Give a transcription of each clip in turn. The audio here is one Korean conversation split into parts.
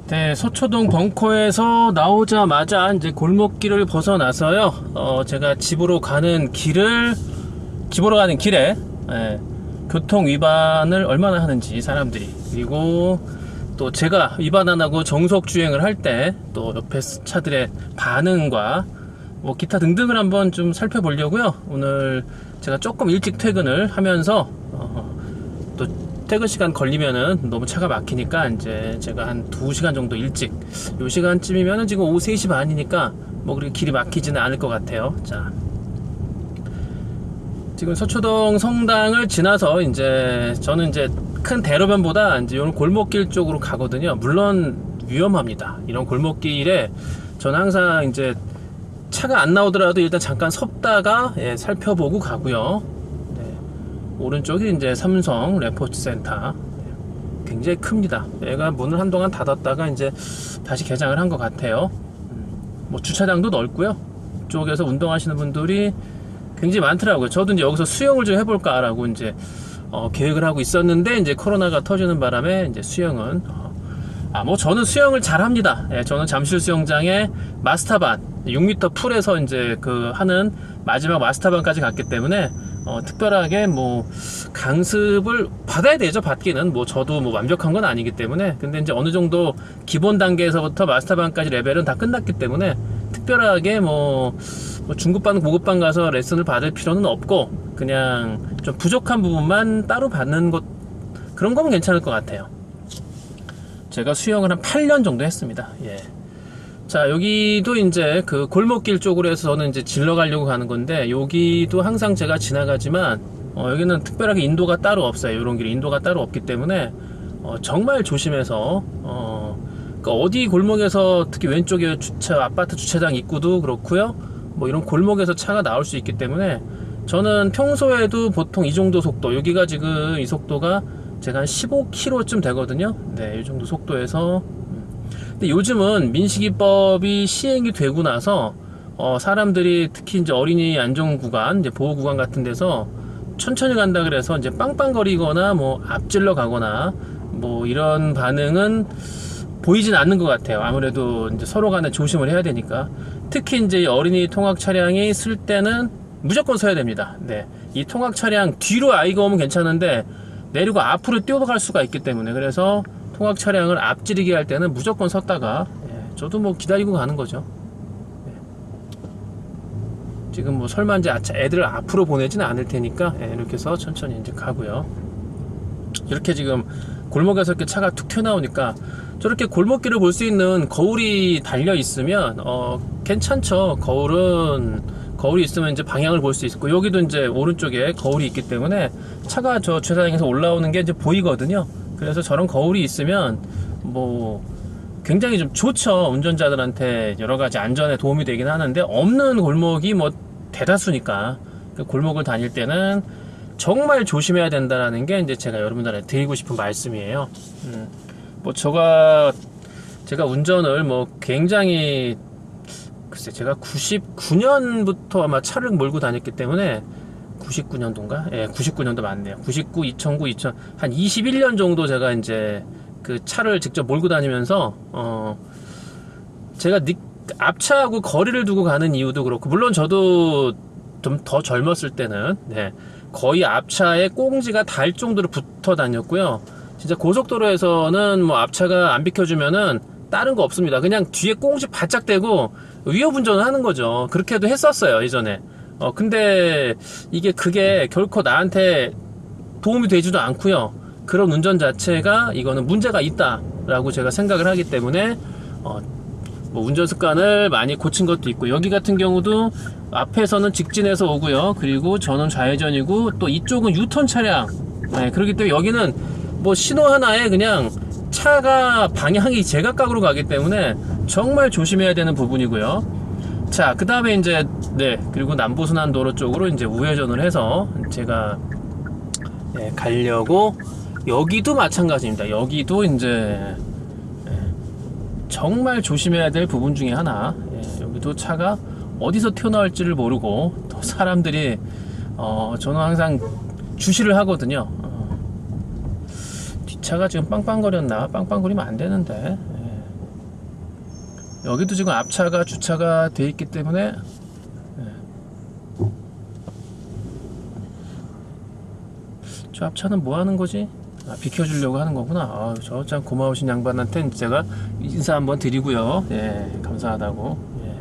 네, 서초동 벙커에서 나오자마자 이제 골목길을 벗어나서요. 제가 집으로 가는 길에 교통 위반을 얼마나 하는지 사람들이, 그리고 또 제가 위반 안 하고 정속 주행을 할 때 또 옆에 차들의 반응과 뭐 기타 등등을 한번 좀 살펴보려고요. 오늘 제가 조금 일찍 퇴근을 하면서 또 퇴근 시간 걸리면은 너무 차가 막히니까 이제 제가 한 2시간 정도 일찍, 요 시간쯤이면은 지금 오후 3시 반이니까 뭐 그렇게 길이 막히지는 않을 것 같아요. 자, 지금 서초동 성당을 지나서 이제 저는 이제 큰 대로변보다 이제 이런 골목길 쪽으로 가거든요. 물론 위험합니다. 이런 골목길에 저는 항상 이제 차가 안 나오더라도 일단 잠깐 섰다가 살펴보고 가고요. 오른쪽이 이제 삼성 레포츠 센터, 굉장히 큽니다. 얘가 문을 한동안 닫았다가 이제 다시 개장을 한 것 같아요. 뭐 주차장도 넓고요. 이쪽에서 운동하시는 분들이 굉장히 많더라고요. 저도 이제 여기서 수영을 좀 해볼까 라고 이제 계획을 하고 있었는데, 이제 코로나가 터지는 바람에 이제 수영은 뭐 저는 수영을 잘 합니다. 저는 잠실 수영장에 마스터반 6m 풀에서 이제 하는 마지막 마스터반까지 갔기 때문에 특별하게 뭐 강습을 받아야 되죠. 받기는 뭐 저도 뭐 완벽한 건 아니기 때문에. 근데 이제 어느 정도 기본 단계에서부터 마스터반까지 레벨은 다 끝났기 때문에 특별하게 뭐 중급반 고급반 가서 레슨을 받을 필요는 없고, 그냥 좀 부족한 부분만 따로 받는 것, 그런 거면 괜찮을 것 같아요. 제가 수영을 한 8년 정도 했습니다. 자, 여기도 이제 그 골목길 쪽으로 해서 저는 이제 질러 가려고 가는 건데, 여기도 항상 제가 지나가지만 여기는 특별하게 인도가 따로 없어요. 이런 길에 인도가 따로 없기 때문에 정말 조심해서 그러니까 어디 골목에서, 특히 왼쪽에 아파트 주차장 입구도 그렇고요. 뭐 이런 골목에서 차가 나올 수 있기 때문에 저는 평소에도 보통 이 정도 속도, 여기가 지금 이 속도가 제가 한 15km쯤 되거든요. 네, 이 정도 속도에서. 근데 요즘은 민식이법이 시행이 되고 나서 사람들이 특히 이제 어린이 안전 구간, 이제 보호 구간 같은 데서 천천히 간다 그래서 이제 빵빵거리거나 뭐 앞질러 가거나 뭐 이런 반응은 보이진 않는 것 같아요. 아무래도 이제 서로 간에 조심을 해야 되니까. 특히 이제 어린이 통학 차량이 쓸 때는 무조건 서야 됩니다. 네, 이 통학 차량 뒤로 아이가 오면 괜찮은데 내리고 앞으로 뛰어갈 수가 있기 때문에, 그래서 통학 차량을 앞지르게 할 때는 무조건 섰다가, 저도 뭐 기다리고 가는 거죠. 지금 뭐 설마 이제 애들을 앞으로 보내지는 않을 테니까 이렇게 해서 천천히 이제 가고요. 이렇게 지금 골목에서 이렇게 차가 툭 튀어나오니까 저렇게 골목길을 볼 수 있는 거울이 달려 있으면 괜찮죠. 거울이 있으면 이제 방향을 볼 수 있고, 여기도 이제 오른쪽에 거울이 있기 때문에 차가 저 주차장에서 올라오는 게 이제 보이거든요. 그래서 저런 거울이 있으면 뭐 굉장히 좀 좋죠. 운전자들한테 여러 가지 안전에 도움이 되긴 하는데, 없는 골목이 뭐 대다수니까 그 골목을 다닐 때는 정말 조심해야 된다라는 게 이제 제가 여러분들한테 드리고 싶은 말씀이에요. 뭐 제가 운전을 뭐 굉장히, 글쎄, 제가 99년부터 아마 차를 몰고 다녔기 때문에, 99년도인가? 99년도 맞네요. 99, 2009, 2000, 한 21년 정도 제가 이제 그 차를 직접 몰고 다니면서, 제가 앞차하고 거리를 두고 가는 이유도 그렇고, 물론 저도 좀 더 젊었을 때는, 거의 앞차에 꽁지가 닿을 정도로 붙어 다녔고요. 진짜 고속도로에서는 뭐 앞차가 안 비켜주면은 다른 거 없습니다. 그냥 뒤에 꽁지 바짝 대고 위협 운전을 하는 거죠. 그렇게도 했었어요, 예전에. 근데 그게 결코 나한테 도움이 되지도 않고요. 그런 운전 자체가, 이거는 문제가 있다라고 제가 생각을 하기 때문에 뭐 운전 습관을 많이 고친 것도 있고, 여기 같은 경우도 앞에서는 직진해서 오고요. 그리고 저는 좌회전이고, 또 이쪽은 유턴 차량. 그렇기 때문에 여기는 뭐 신호 하나에 그냥 차가 방향이 제각각으로 가기 때문에 정말 조심해야 되는 부분이고요. 자, 그 다음에 이제 그리고 남부순환도로 쪽으로 이제 우회전을 해서 제가 가려고, 여기도 마찬가지입니다. 여기도 이제 정말 조심해야 될 부분 중에 하나. 여기도 차가 어디서 튀어나올지를 모르고, 또 사람들이 저는 항상 주시를 하거든요. 뒷차가 지금 빵빵거렸나? 빵빵거리면 안 되는데. 여기도 지금 앞차가 주차가 돼 있기 때문에 저 앞차는 뭐 하는 거지? 아, 비켜주려고 하는 거구나. 아, 저 참 고마우신 양반한테 제가 인사 한번 드리고요. 예, 감사하다고. 예.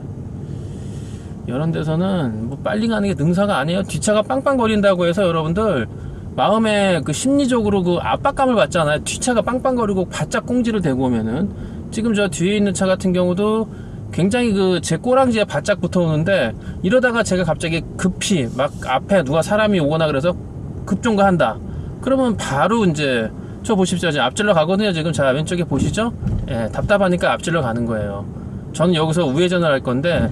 이런 데서는 뭐 빨리 가는 게 능사가 아니에요. 뒷차가 빵빵거린다고 해서 여러분들 마음에 그 심리적으로 그 압박감을 받잖아요. 뒷차가 빵빵거리고 바짝 꽁지를 대고 오면은, 지금 저 뒤에 있는 차 같은 경우도 굉장히 그 제 꼬랑지에 바짝 붙어 오는데, 이러다가 제가 갑자기 급히 막 앞에 누가 사람이 오거나 그래서 급종가한다 그러면 바로 이제 저 보십시오. 지금 앞질러 가거든요. 지금 자 왼쪽에 보시죠. 예, 답답하니까 앞질러 가는 거예요. 저는 여기서 우회전을 할 건데,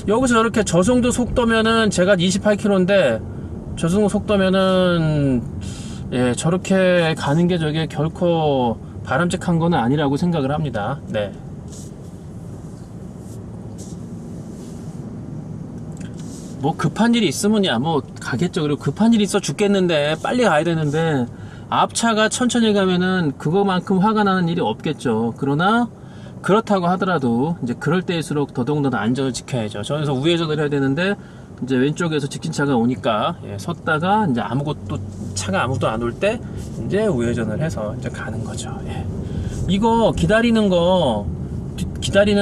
여기서 저렇게 저속도 속도면은 제가 28km인데 저속도 속도면은 예, 저렇게 가는 게 저게 결코 바람직한 거는 아니라고 생각을 합니다. 네. 뭐 급한 일이 있으면야 뭐 가겠죠. 그리고 급한 일이 있어 죽겠는데 빨리 가야 되는데 앞차가 천천히 가면은 그거만큼 화가 나는 일이 없겠죠. 그러나 그렇다고 하더라도 이제 그럴 때일수록 더더군다나 안전을 지켜야죠. 저기서 우회전을 해야 되는데 이제 왼쪽에서 직진차가 오니까 예, 섰다가 이제 차가 아무도 안 올 때 이제 우회전을 해서 이제 가는 거죠. 예. 이거 기다리는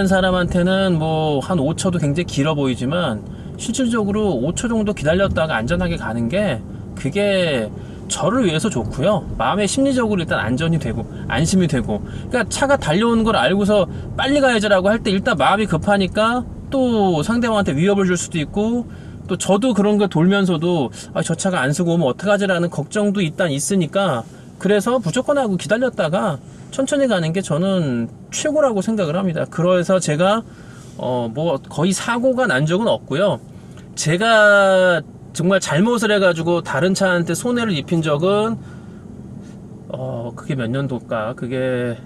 사람한테는 뭐 한 5초도 굉장히 길어 보이지만, 실질적으로 5초 정도 기다렸다가 안전하게 가는 게 그게 저를 위해서 좋고요. 마음의 심리적으로 일단 안전이 되고 안심이 되고, 그러니까 차가 달려오는 걸 알고서 빨리 가야지라고 할 때 일단 마음이 급하니까 또 상대방한테 위협을 줄 수도 있고, 또 저도 그런 거 돌면서도 아, 저 차가 안 쓰고 오면 어떡하지라는 걱정도 일단 있으니까, 그래서 무조건 하고 기다렸다가 천천히 가는 게 저는 최고라고 생각을 합니다. 그래서 제가 뭐 거의 사고가 난 적은 없고요. 제가 정말 잘못을 해가지고 다른 차한테 손해를 입힌 적은 그게 몇 년도일까? 그게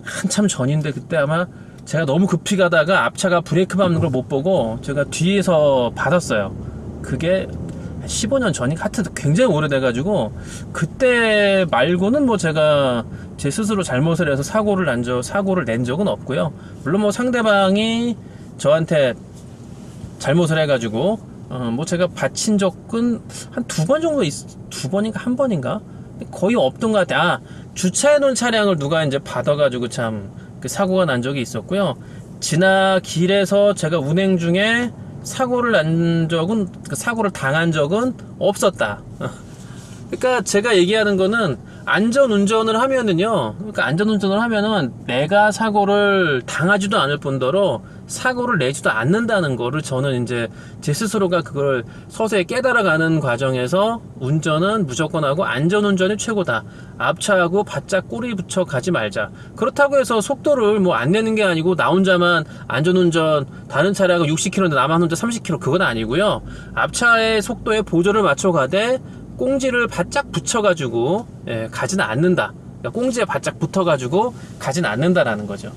한참 전인데, 그때 아마 제가 너무 급히 가다가 앞차가 브레이크 밟는 걸 못 보고 제가 뒤에서 받았어요. 그게 15년 전인가, 하여튼 굉장히 오래돼가지고 그때 말고는 뭐 제가 제 스스로 잘못을 해서 사고를 낸 적은 없고요. 물론 뭐 상대방이 저한테 잘못을 해가지고 뭐 제가 바친 적은 한 2번 정도 2번인가 1번인가 거의 없던 것 같아요. 아, 주차해놓은 차량을 누가 이제 받아가지고 참 그 사고가 난 적이 있었고요. 길에서 제가 운행 중에 사고를 당한 적은 없었다. 그러니까 제가 얘기하는 거는 안전운전을 하면은요, 그러니까 안전운전을 하면은 내가 사고를 당하지도 않을 뿐더러 사고를 내지도 않는다는 거를 저는 이제 제 스스로가 그걸 서서히 깨달아가는 과정에서 운전은 무조건 하고 안전운전이 최고다. 앞차하고 바짝 꼬리 붙여 가지 말자. 그렇다고 해서 속도를 뭐 안 내는 게 아니고 나 혼자만 안전운전, 다른 차량은 60km인데 나만 혼자 30km, 그건 아니고요. 앞차의 속도에 보조를 맞춰 가되 꽁지를 바짝 붙여가지고 가지는 않는다. 그러니까 꽁지에 바짝 붙어가지고 가지는 않는다라는 거죠.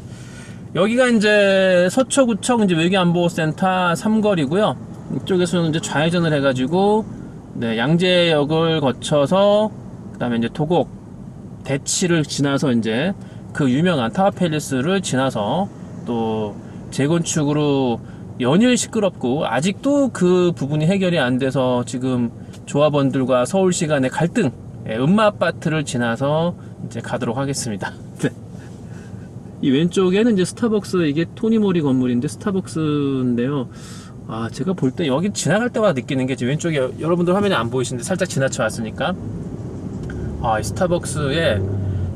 여기가 이제 서초구청 이제 외교안보센터 3거리고요. 이쪽에서는 이제 좌회전을 해가지고 네, 양재역을 거쳐서 그다음에 이제 도곡 대치를 지나서 이제 그 유명한 타워팰리스를 지나서 또 재건축으로 연일 시끄럽고 아직도 그 부분이 해결이 안 돼서 지금 조합원들과 서울시 간의 갈등, 음마아파트를 지나서 이제 가도록 하겠습니다. 이 왼쪽에는 이제 스타벅스, 이게 토니모리 건물인데 스타벅스인데요. 아, 제가 볼 때 여기 지나갈 때마다 느끼는 게, 지금 왼쪽에 여러분들 화면에 안 보이시는데 살짝 지나쳐 왔으니까, 아, 이 스타벅스에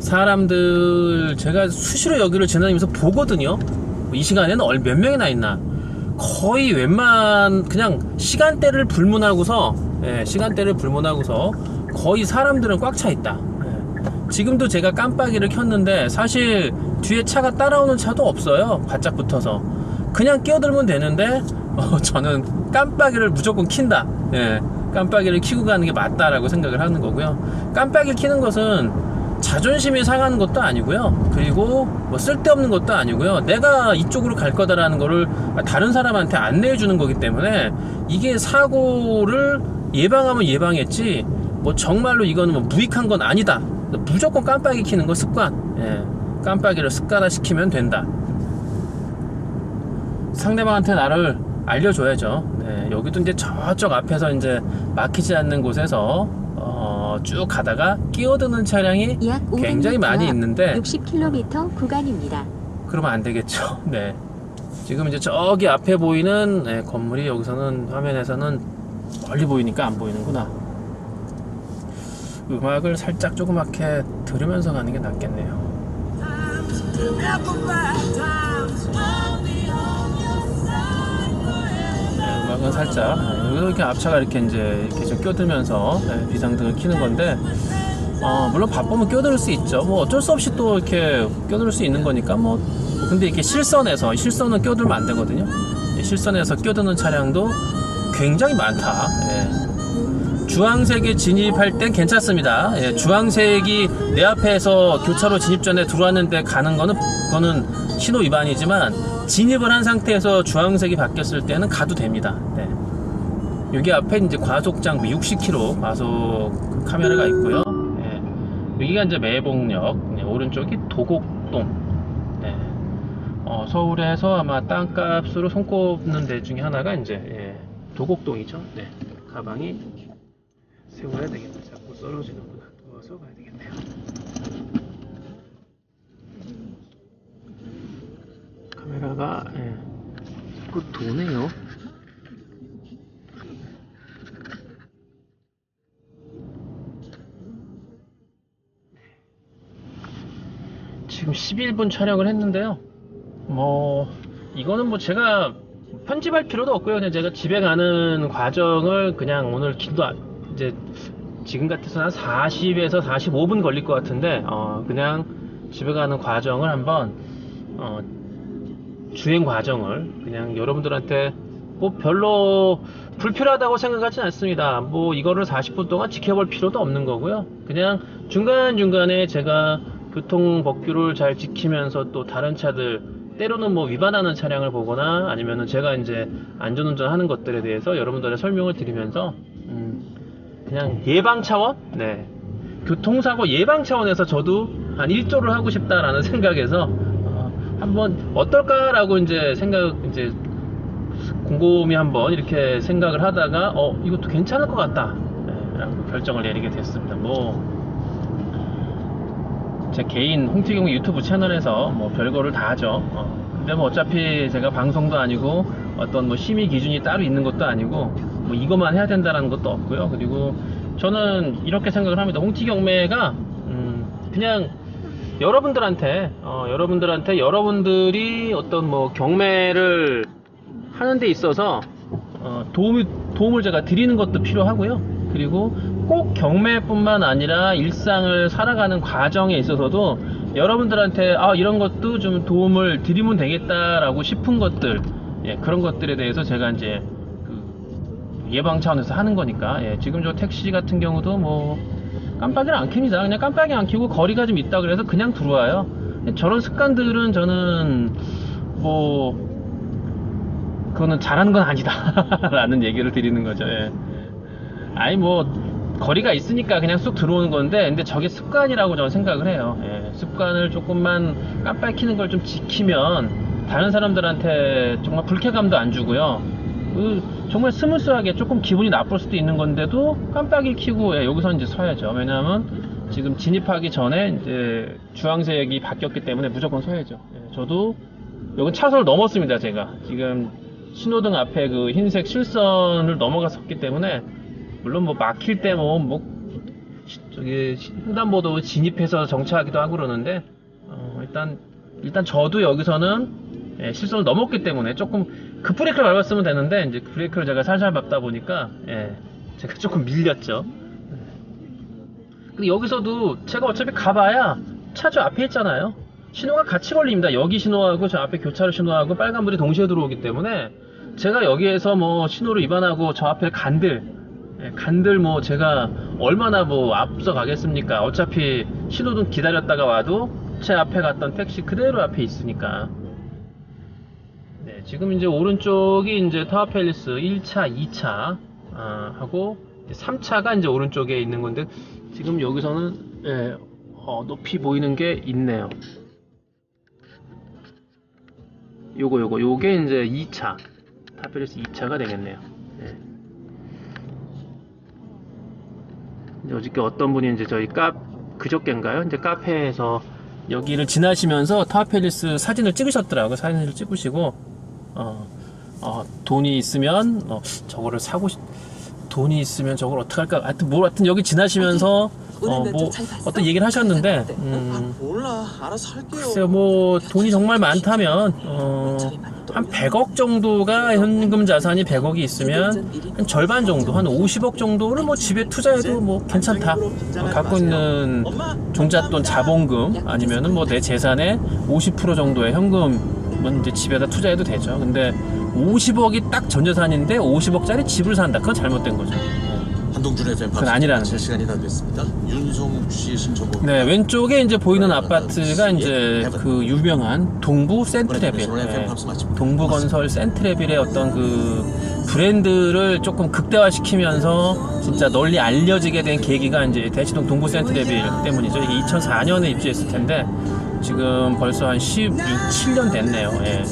사람들 제가 수시로 여기를 지나다니면서 보거든요. 이 시간에는 몇 명이나 있나. 거의 그냥 시간대를 불문하고서 거의 사람들은 꽉 차 있다. 지금도 제가 깜빡이를 켰는데 사실 뒤에 차가 따라오는 차도 없어요. 바짝 붙어서 그냥 끼어들면 되는데 저는 깜빡이를 무조건 킨다. 깜빡이를 켜고 가는 게 맞다라고 생각을 하는 거고요. 깜빡이를 켜는 것은 자존심이 상하는 것도 아니고요. 그리고 뭐 쓸데없는 것도 아니고요. 내가 이쪽으로 갈 거다라는 거를 다른 사람한테 안내해 주는 거기 때문에 이게 사고를 예방하면 예방했지 뭐 정말로 이거는 뭐 무익한 건 아니다. 무조건 깜빡이 켜는 거 습관. 깜빡이를 습관화 시키면 된다. 상대방한테 나를 알려줘야죠. 네, 여기도 이제 저쪽 앞에서 이제 막히지 않는 곳에서 쭉 가다가 끼어드는 차량이 굉장히 많이 있는데 60km 구간입니다. 그러면 안 되겠죠. 네. 지금 이제 저기 앞에 보이는 네, 건물이 여기서는 화면에서는 멀리 보이니까 안 보이는구나. 음악을 살짝 조그맣게 들으면서 가는 게 낫겠네요. 네, 음악은 살짝 이렇게 앞차가 이렇게 이제 이렇게 좀 껴들면서 네, 비상등을 켜는 건데 물론 바쁘면 껴들 수 있죠. 뭐 어쩔 수 없이 또 이렇게 껴들 수 있는 거니까 뭐 근데 이렇게 실선은 껴들면 안 되거든요. 실선에서 껴드는 차량도 굉장히 많다. 예. 주황색에 진입할 땐 괜찮습니다. 예. 주황색이 내 앞에서 교차로 진입 전에 들어왔는데 가는 거는 그거는 신호 위반이지만 진입을 한 상태에서 주황색이 바뀌었을 때는 가도 됩니다. 네. 여기 앞에 이제 과속 장비 60km 과속 카메라가 있고요. 예. 여기가 이제 매봉역, 오른쪽이 도곡동. 네. 서울에서 아마 땅값으로 손꼽는 데 중에 하나가 이제 예, 도곡동이죠. 네. 가방이 세워야 되겠네. 자꾸 떨어지는구나. 도와서 가야 되겠네요. 카메라가 예, 자꾸 도네요. 지금 11분 촬영을 했는데요. 이거는 뭐 제가 편집할 필요도 없고요. 그냥 제가 집에 가는 과정을 그냥 오늘 길도 이제 지금 같아서 한 40에서 45분 걸릴 것 같은데 그냥 집에 가는 과정을 한번 주행 과정을 그냥 여러분들한테 뭐 별로 불필요하다고 생각하진 않습니다. 뭐 이거를 40분 동안 지켜볼 필요도 없는 거고요. 그냥 중간중간에 제가 교통 법규를 잘 지키면서 또 다른 차들 때로는 뭐 위반하는 차량을 보거나 아니면은 제가 이제 안전운전 하는 것들에 대해서 여러분들의 설명을 드리면서 그냥 예방 차원? 네. 교통사고 예방 차원에서 저도 한 1조를 하고 싶다라는 생각에서 한번 어떨까라고 이제 곰곰이 한번 이렇게 생각을 하다가 이것도 괜찮을 것 같다 라고 결정을 내리게 됐습니다. 제 개인 홍티경 유튜브 채널에서 뭐 별거를 다 하죠. 근데 뭐 어차피 제가 방송도 아니고 어떤 뭐 심의 기준이 따로 있는 것도 아니고 뭐 이것만 해야 된다라는 것도 없고요. 그리고 저는 이렇게 생각을 합니다. 홍티경매가 그냥 여러분들한테 여러분들이 어떤 뭐 경매를 하는 데 있어서 도움을 제가 드리는 것도 필요하고요. 그리고 꼭 경매뿐만 아니라 일상을 살아가는 과정에 있어서도 여러분들한테 이런 것도 좀 도움을 드리면 되겠다라고 싶은 것들, 예, 그런 것들에 대해서 제가 이제 예방 차원에서 하는 거니까. 예, 지금 저 택시 같은 경우도 뭐 깜빡이를 안 켭니다. 그냥 깜빡이 안 켜고 거리가 좀 있다 그래서 그냥 들어와요. 저런 습관들은 저는 뭐 그거는 잘하는 건 아니다 라는 얘기를 드리는 거죠. 예. 아니 뭐 거리가 있으니까 그냥 쑥 들어오는 건데 근데 저게 습관이라고 저는 생각을 해요. 예. 습관을 조금만 깜빡이 켜는 걸 좀 지키면 다른 사람들한테 정말 불쾌감도 안 주고요. 정말 스무스하게 조금 기분이 나쁠 수도 있는 건데도 깜빡이 켜고 여기서 이제 서야죠. 왜냐하면 지금 진입하기 전에 이제 주황색이 바뀌었기 때문에 무조건 서야죠. 예. 저도 여기 차선을 넘었습니다. 제가 지금 신호등 앞에 그 흰색 실선을 넘어갔었기 때문에 물론 뭐 막힐 때 저기 횡단보도 진입해서 정차하기도 하고 그러는데 일단 저도 여기서는 실선을 넘었기 때문에 조금 급브레이크를 밟았으면 되는데 이제 브레이크를 제가 살살 밟다 보니까 제가 조금 밀렸죠. 근데 여기서도 제가 어차피 가봐야 차 저 앞에 있잖아요. 신호가 같이 걸립니다. 여기 신호하고 저 앞에 교차로 신호하고 빨간불이 동시에 들어오기 때문에 제가 여기에서 뭐 신호를 위반하고 저 앞에 간들 뭐 제가 얼마나 뭐 앞서 가겠습니까? 어차피 신호등 기다렸다가 와도 제 앞에 갔던 택시 그대로 앞에 있으니까. 네, 지금 이제 오른쪽이 이제 타워팰리스 1차, 2차 하고 3차가 이제 오른쪽에 있는 건데 지금 여기서는 높이 보이는 게 있네요. 요게 이제 2차 타펠리스 2차가 되겠네요. 예. 이제 어저께 어떤 분이 이제 저희 그저께인가요? 이제 카페에서 여기를 지나시면서 타펠리스 사진을 찍으셨더라고요. 사진을 찍으시고 돈이 있으면 저거를 돈이 있으면 저걸 어떡할까? 하여튼 여기 지나시면서 뭐 어떤 얘기를 하셨는데 몰라, 알아서 할게요. 글쎄요, 뭐 돈이 정말 많다면 한 100억 정도가 현금 자산이 100억이 있으면 한 절반 정도, 한 50억 정도를 뭐 집에 투자해도 뭐 괜찮다. 갖고 있는 종잣돈 자본금 아니면은 뭐 내 재산의 50% 정도의 현금은 이제 집에다 투자해도 되죠. 근데 50억이 딱 전 재산인데 50억짜리 집을 산다. 그건 잘못된 거죠. 한동준의 팬 그건 아니라는 거죠. 시간이 다 됐습니다. 윤성욱 씨의 신청곡. 네, 왼쪽에 이제 보이는 아파트가 이제 그 유명한 동부 센트레빌, 동부건설 센트레빌의 어떤 그 브랜드를 조금 극대화시키면서 진짜 널리 알려지게 된 계기가 이제 대치동 동부 센트레빌 때문이죠. 이게 2004년에 입주했을 텐데 지금 벌써 한 17년 됐네요. 예.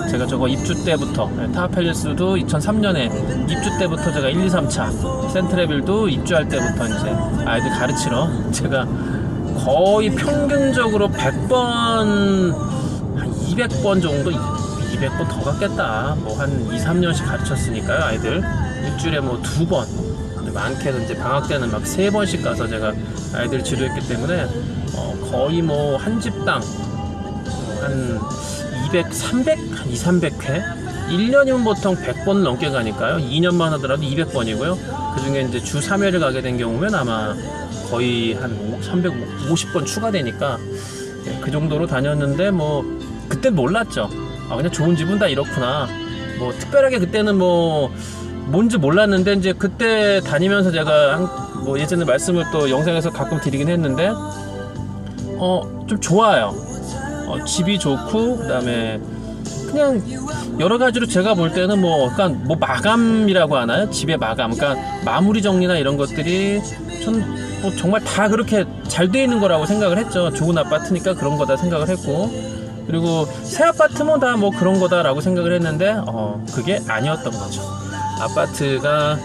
제가 저거 입주 때부터 타펠리스도 2003년에 입주 때부터 제가 1, 2, 3차 센트레빌도 입주할 때부터 이제 아이들 가르치러 제가 거의 평균적으로 100번 한 200번 정도 200번 더 갔겠다. 뭐 한 2, 3년씩 가르쳤으니까요. 아이들 일주일에 뭐 2번 많게는 이제 방학 때는 막 3번씩 가서 제가 아이들 지도했기 때문에 거의 뭐 한 집당 한 200, 300, 한 2, 300회? 1년이면 보통 100번 넘게 가니까요. 2년만 하더라도 200번이고요. 그 중에 이제 주 3회를 가게 된 경우면 아마 거의 한 350번 추가되니까 그 정도로 다녔는데 뭐 그때 몰랐죠. 그냥 좋은 집은 다 이렇구나. 뭐 특별하게 그때는 뭐 뭔지 몰랐는데 이제 그때 다니면서 제가 뭐 예전에 말씀을 또 영상에서 가끔 드리긴 했는데 좀 좋아요. 집이 좋고 그다음에 그냥 여러 가지로 제가 볼 때는 뭐 약간 뭐 마감이라고 하나요? 집의 마감, 그러니까 마무리 정리나 이런 것들이 전 뭐 정말 다 그렇게 잘 돼 있는 거라고 생각을 했죠. 좋은 아파트니까 그런 거다 생각을 했고, 그리고 새 아파트면 다 뭐 그런 거다라고 생각을 했는데 그게 아니었던 거죠. 아파트가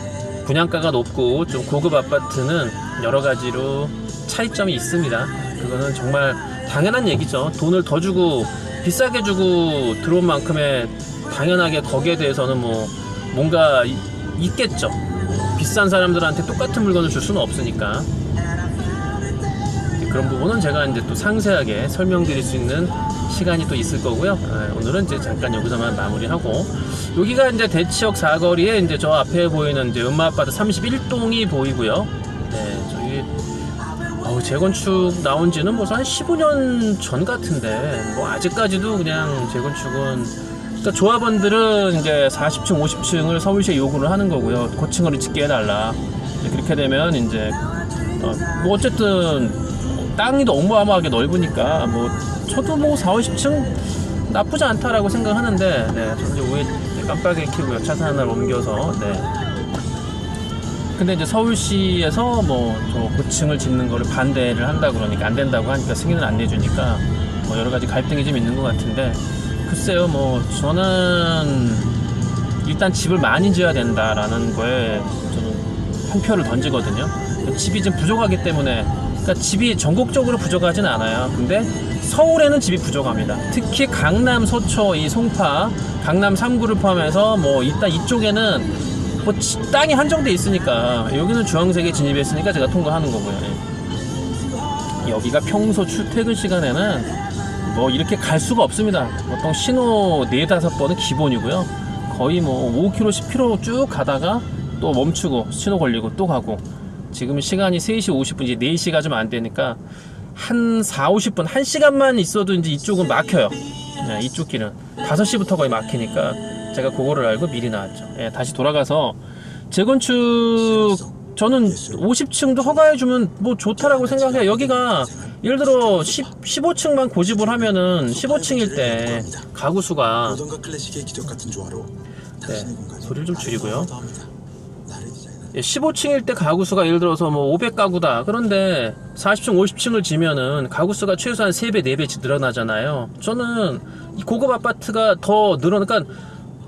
분양가가 높고 좀 고급 아파트는 여러 가지로 차이점이 있습니다. 그거는 정말 당연한 얘기죠. 돈을 더 주고 비싸게 주고 들어온 만큼의 당연하게 거기에 대해서는 뭐 뭔가 있겠죠. 비싼 사람들한테 똑같은 물건을 줄 수는 없으니까. 그런 부분은 제가 이제 또 상세하게 설명드릴 수 있는 시간이 또 있을 거고요. 오늘은 이제 잠깐 여기서만 마무리하고, 여기가 이제 대치역 사거리에 이제 저 앞에 보이는 이제 음마아파트 31동이 보이고요. 네, 저기 재건축 나온 지는 벌써 한 15년 전 같은데, 뭐 아직까지도 그냥 재건축은, 그러니까 조합원들은 이제 40층, 50층을 서울시에 요구를 하는 거고요. 고층으로 짓게 해달라. 그렇게 되면 이제 뭐 어쨌든 땅이 너무 어마어마하게 넓으니까 뭐 저도 뭐 4, 50층 나쁘지 않다라고 생각하는데, 네, 저 이제 위에 깜빡이 켜고요. 차선 하나를 옮겨서. 네. 근데 이제 서울시에서 뭐 저 고층을 짓는 거를 반대를 한다 그러니까, 안 된다고 하니까 승인을 안 내주니까 뭐 여러 가지 갈등이 좀 있는 것 같은데, 글쎄요, 뭐 저는 일단 집을 많이 지어야 된다라는 거에 저는 한 표를 던지거든요. 집이 좀 부족하기 때문에, 그러니까 집이 전국적으로 부족하진 않아요. 근데 서울에는 집이 부족합니다. 특히 강남, 서초, 이 송파, 강남 3구를 포함해서 뭐 일단 이쪽에는 뭐 땅이 한정돼 있으니까, 여기는 주황색에 진입했으니까 제가 통과하는 거고요. 여기가 평소 출퇴근 시간에는 뭐 이렇게 갈 수가 없습니다. 보통 신호 4-5번은 기본이고요. 거의 뭐 5km, 10km 쭉 가다가 또 멈추고 신호 걸리고 또 가고, 지금 시간이 3시 50분, 이제 4시가 좀 안 되니까 한 4, 50분, 1시간만 있어도 이제 이쪽은 막혀요. 네, 이쪽 길은 5시부터 거의 막히니까 제가 그거를 알고 미리 나왔죠. 다시 돌아가서 재건축, 저는 50층도 허가해주면 뭐 좋다라고 생각해요. 여기가 예를 들어 15층만 고집을 하면은 15층일 때 가구 수가, 네, 소리를 좀 줄이고요. 15층일 때 가구 수가 예를 들어서 뭐 500가구다. 그런데 40층, 50층을 지면은 가구 수가 최소한 3배, 4배 늘어나잖아요. 저는 이 고급 아파트가 더 늘어나니까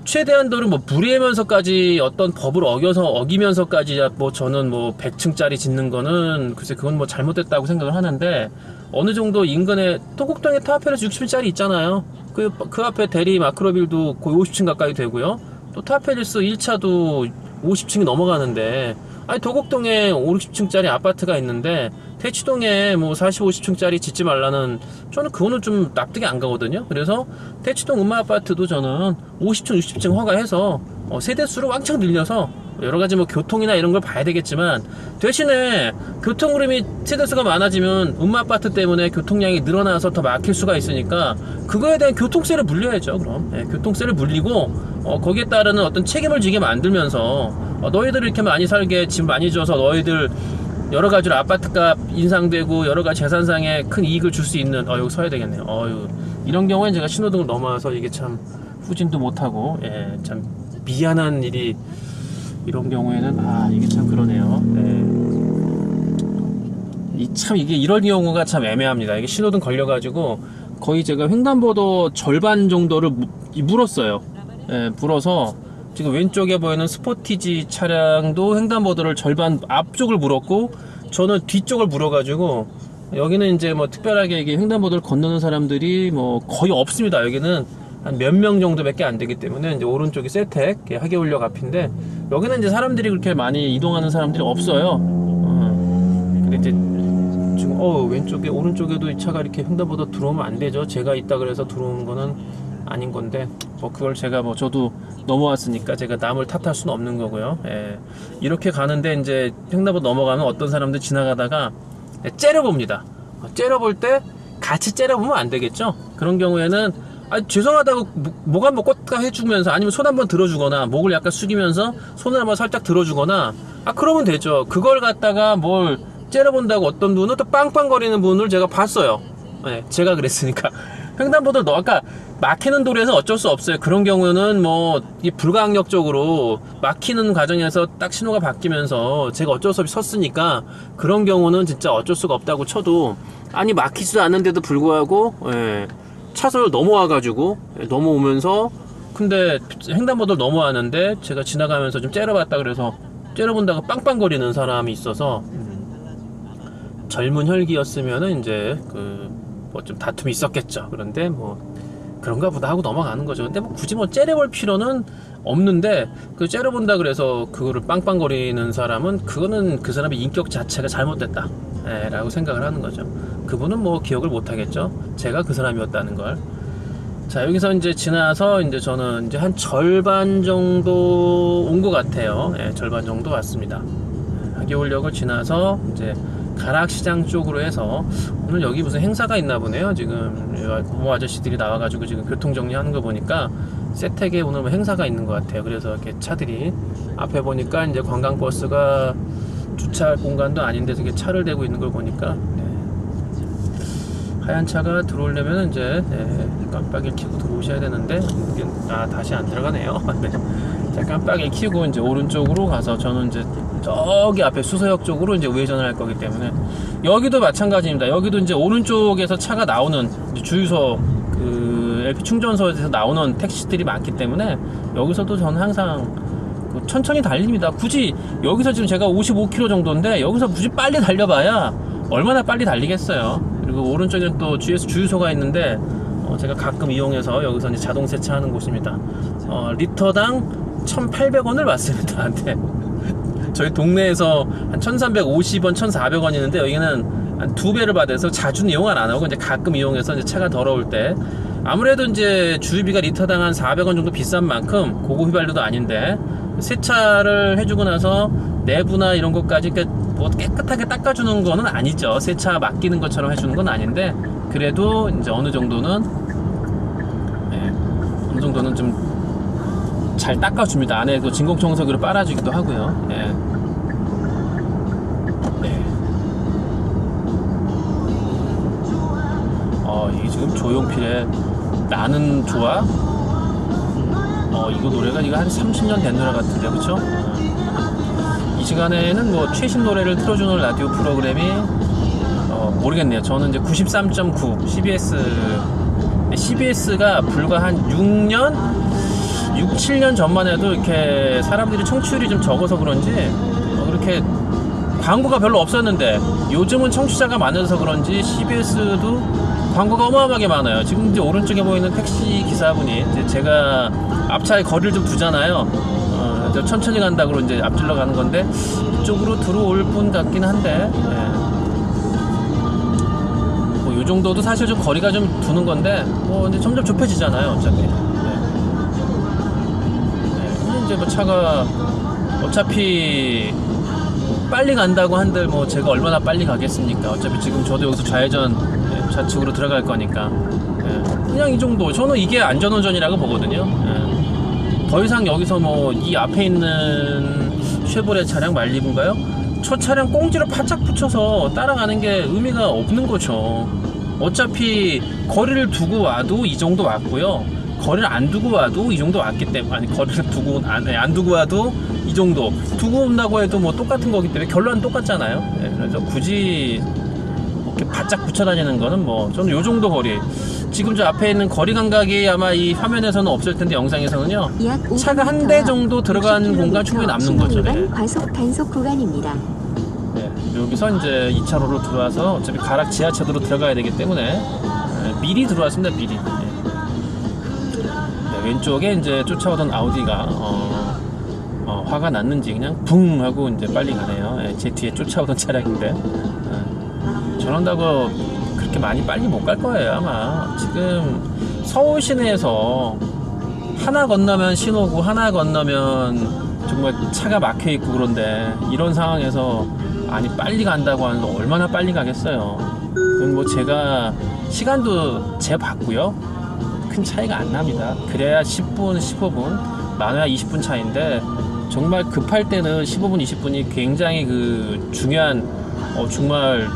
최대한도로 뭐 무리하면서까지 어떤 법을 어기면서까지 뭐 저는 뭐 100층짜리 짓는 거는 글쎄 그건 뭐 잘못됐다고 생각을 하는데 어느 정도 인근에 토곡동에 타워팰리스 60층짜리 있잖아요. 그 앞에 대리 마크로빌도 거의 50층 가까이 되고요. 또 타워팰리스 1차도 50층이 넘어가는데 아니 도곡동에 50층짜리 아파트가 있는데 대치동에 뭐 40, 50층짜리 짓지 말라는 저는 그거는 좀 납득이 안 가거든요. 그래서 대치동 음마아파트도 저는 50층, 60층 허가해서 세대수를 왕창 늘려서 여러가지 뭐 교통이나 이런 걸 봐야 되겠지만 대신에 교통 흐름이 세대수가 많아지면 음마아파트 때문에 교통량이 늘어나서 더 막힐 수가 있으니까 그거에 대한 교통세를 물려야죠. 그럼 교통세를 물리고 거기에 따르는 어떤 책임을 지게 만들면서 너희들 이렇게 많이 살게 집 많이 줘서 너희들 여러 가지로 아파트값 인상되고 여러 가지 재산상에 큰 이익을 줄 수 있는 여기 서야 되겠네요. 이런 경우엔 제가 신호등을 넘어와서 이게 참 후진도 못하고 참 미안한 일이 이런 경우에는 이게 참 그러네요. 이게 이런 경우가 참 애매합니다. 이게 신호등 걸려가지고 거의 제가 횡단보도 절반 정도를 물었어요. 물어서 지금 왼쪽에 보이는 스포티지 차량도 횡단보도를 절반 앞쪽을 물었고 저는 뒤쪽을 물어가지고 여기는 이제 뭐 특별하게 이게 횡단보도를 건너는 사람들이 뭐 거의 없습니다. 여기는 한 몇 명 정도밖에 안 되기 때문에 이제 오른쪽이 세택 하계울역 앞인데 여기는 이제 사람들이 그렇게 많이 이동하는 사람들이 없어요. 근데 이제 지금 왼쪽에 오른쪽에도 이 차가 이렇게 횡단보도 들어오면 안 되죠. 제가 있다 그래서 들어오는 거는 아닌 건데 뭐 그걸 제가 뭐 저도 넘어왔으니까 제가 남을 탓할 수는 없는 거고요. 이렇게 가는데 이제 횡단보도 넘어가면 어떤 사람들 지나가다가 째려봅니다. 째려볼 때 같이 째려보면 안 되겠죠. 그런 경우에는 죄송하다고 목 한번 꽂다 해주면서 아니면 손 한번 들어주거나 목을 약간 숙이면서 손을 한번 살짝 들어주거나 그러면 되죠. 그걸 갖다가 뭘 째려본다고 어떤 분은 또 빵빵거리는 분을 제가 봤어요. 제가 그랬으니까 횡단보도를 아까 막히는 도로에서 어쩔 수 없어요. 그런 경우는 뭐 불가항력적으로 막히는 과정에서 딱 신호가 바뀌면서 제가 어쩔 수 없이 섰으니까 그런 경우는 진짜 어쩔 수가 없다고 쳐도 막히지도 않는데도 불구하고 차선을 넘어와가지고 넘어오면서 근데 횡단보도를 넘어왔는데 제가 지나가면서 좀 째려봤다 그래서 째려본다고 빵빵거리는 사람이 있어서 젊은 혈기였으면은 이제 뭐 좀 다툼이 있었겠죠. 그런데 뭐 그런가 보다 하고 넘어가는 거죠. 근데 뭐 굳이 뭐 째려볼 필요는 없는데 그 째려본다 그래서 그거를 빵빵거리는 사람은 그거는 그 사람의 인격 자체가 잘못됐다 라고 생각을 하는 거죠. 그분은 뭐 기억을 못 하겠죠. 제가 그 사람이었다는 걸. 자, 여기서 이제 지나서 이제 저는 이제 한 절반 정도 온 것 같아요. 절반 정도 왔습니다. 하계울역을 지나서 이제 가락시장 쪽으로 해서 오늘 여기 무슨 행사가 있나 보네요. 지금 고모 아저씨들이 나와가지고 지금 교통정리하는 거 보니까 세택에 오늘 뭐 행사가 있는 것 같아요. 그래서 이렇게 차들이 앞에 보니까 이제 관광버스가 주차할 공간도 아닌데 되게 차를 대고 있는 걸 보니까 하얀 차가 들어오려면 이제 깜빡이를 켜고 들어오셔야 되는데 다시 안 들어가네요. 자, 깜빡이를 켜고 이제 오른쪽으로 가서 저는 이제 저기 앞에 수서역 쪽으로 이제 우회전을 할 거기 때문에 여기도 마찬가지입니다. 여기도 이제 오른쪽에서 차가 나오는 주유소 LP 충전소에서 나오는 택시들이 많기 때문에 여기서도 저는 항상 천천히 달립니다. 굳이 여기서 지금 제가 55km 정도인데 여기서 굳이 빨리 달려봐야 얼마나 빨리 달리겠어요. 그리고 오른쪽에는 또 GS 주유소가 있는데 제가 가끔 이용해서 여기서 이제 자동 세차하는 곳입니다. 리터당 1,800원을 받습니다. 근데 저희 동네에서 한 1,350원, 1,400원 있는데 여기는 한 2배를 받아서 자주는 이용을 안 하고 이제 가끔 이용해서 이제 차가 더러울 때 아무래도 이제 주유비가 리터당 한 400원 정도 비싼 만큼 고급 휘발유도 아닌데 세차를 해주고 나서 내부나 이런 것까지 뭐 깨끗하게 닦아주는 거는 아니죠. 세차 맡기는 것처럼 해주는 건 아닌데 그래도 이제 어느 정도는 좀 잘 닦아줍니다. 안에 그 진공청소기로 빨아주기도 하고요. 이게 지금 조용필의 나는 좋아? 이거 노래가 이거 한 30년 된 노래 같은데, 그쵸? 이 시간에는 뭐 최신 노래를 틀어주는 라디오 프로그램이 모르겠네요. 저는 이제 93.9 CBS CBS가 불과 한 6년? 6, 7년 전만 해도 이렇게 사람들이 청취율이 좀 적어서 그런지 그렇게 광고가 별로 없었는데 요즘은 청취자가 많아서 그런지 CBS도 광고가 어마어마하게 많아요. 지금 이제 오른쪽에 보이는 택시 기사분이 이제 제가 앞차에 거리를 좀 두잖아요. 천천히 간다고 이제 앞질러 가는 건데 이쪽으로 들어올 분 같긴 한데 뭐 요 정도도 사실 좀 거리가 좀 두는 건데 뭐 이제 점점 좁혀지잖아요. 어차피. 이제 뭐 차가 어차피 빨리 간다고 한들 뭐 제가 얼마나 빨리 가겠습니까? 어차피 지금 저도 여기서 좌회전 좌측으로 들어갈 거니까 그냥 이 정도. 저는 이게 안전운전이라고 보거든요. 더 이상 여기서 뭐 이 앞에 있는 쉐보레 차량 말리브인가요? 저 차량 꽁지를 바짝 붙여서 따라가는 게 의미가 없는 거죠. 어차피 거리를 두고 와도 이 정도 왔고요. 거리를 안 두고 와도 이 정도 왔기 때문에, 아니 거리를 두고 안 두고 와도 이 정도 두고 온다고 해도 뭐 똑같은 거기 때문에 결론은 똑같잖아요. 그래서 굳이 이렇게 바짝 붙여 다니는 거는 뭐 저는 요 정도 거리. 지금 저 앞에 있는 거리 감각이 아마 이 화면에서는 없을 텐데 영상에서는요. 차가 한 대 정도 들어간 공간 충분히 남는 거죠. 과속 단속 구간입니다. 여기서 이제 2차로로 들어와서 어차피 가락 지하차도로 들어가야 되기 때문에 미리 들어왔습니다. 미리. 왼쪽에 이제 쫓아오던 아우디가 화가 났는지 그냥 붕 하고 이제 빨리 가네요. 제 뒤에 쫓아오던 차량인데 저런다고 그렇게 많이 빨리 못 갈 거예요. 아마 지금 서울 시내에서 하나 건너면 신호고 하나 건너면 정말 차가 막혀 있고 그런데 이런 상황에서 아니 빨리 간다고 하는데 얼마나 빨리 가겠어요. 그건 뭐 제가 시간도 재봤고요. 큰 차이가 안 납니다. 그래야 10분, 15분, 많아야 20분 차인데 정말 급할 때는 15분, 20분이 굉장히 그 중요한 정말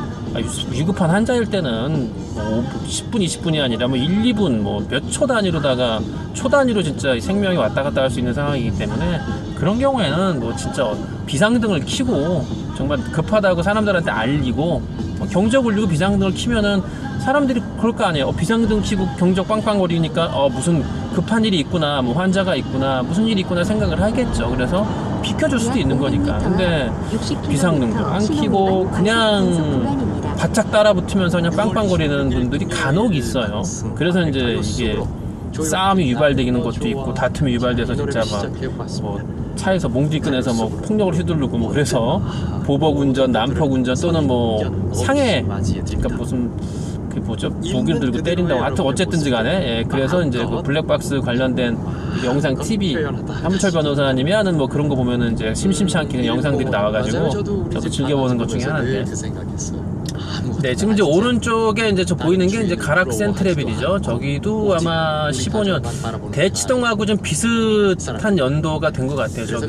위급한 환자일 때는 뭐 10분, 20분이 아니라 뭐 1, 2분 뭐 몇 초 단위로다가 초 단위로 진짜 생명이 왔다 갔다 할 수 있는 상황이기 때문에 그런 경우에는 뭐 진짜 비상등을 켜고 정말 급하다고 사람들한테 알리고 경적 울리고 비상등을 켜면은 사람들이 그럴 거 아니에요. 비상등 켜고 경적 빵빵거리니까 무슨 급한 일이 있구나, 뭐 환자가 있구나, 무슨 일이 있구나 생각을 하겠죠. 그래서 비켜줄 수도 있는 거니까. 근데 비상등도 안 켜고 그냥 바짝 따라붙으면서 그냥 빵빵거리는 분들이 간혹 있어요. 그래서 이제 이게 싸움이 유발되는 것도 있고 다툼이 유발돼서 진짜 막 뭐 차에서 몽둥이 꺼내서 뭐 폭력을 휘두르고 뭐 그래서 보복운전, 난폭운전 또는 뭐 상해, 그러니까 무슨 그 뭐죠? 무기를 들고 때린다고. 하여튼 어쨌든지 간에 그래서 이제 그 블랙박스 관련된 영상 TV 함철 변호사님이 하는 뭐 그런 거 보면은 이제 심심치 않게 그냥 영상들이 나와가지고 저도 즐겨보는 것 중에 하나인데. 네, 지금 이제 오른쪽에 이제 저 보이는 게 이제 가락 센트레빌이죠. 저기도 아마 15년 대치동하고 좀 비슷한 연도가 된 것 같아요. 저기.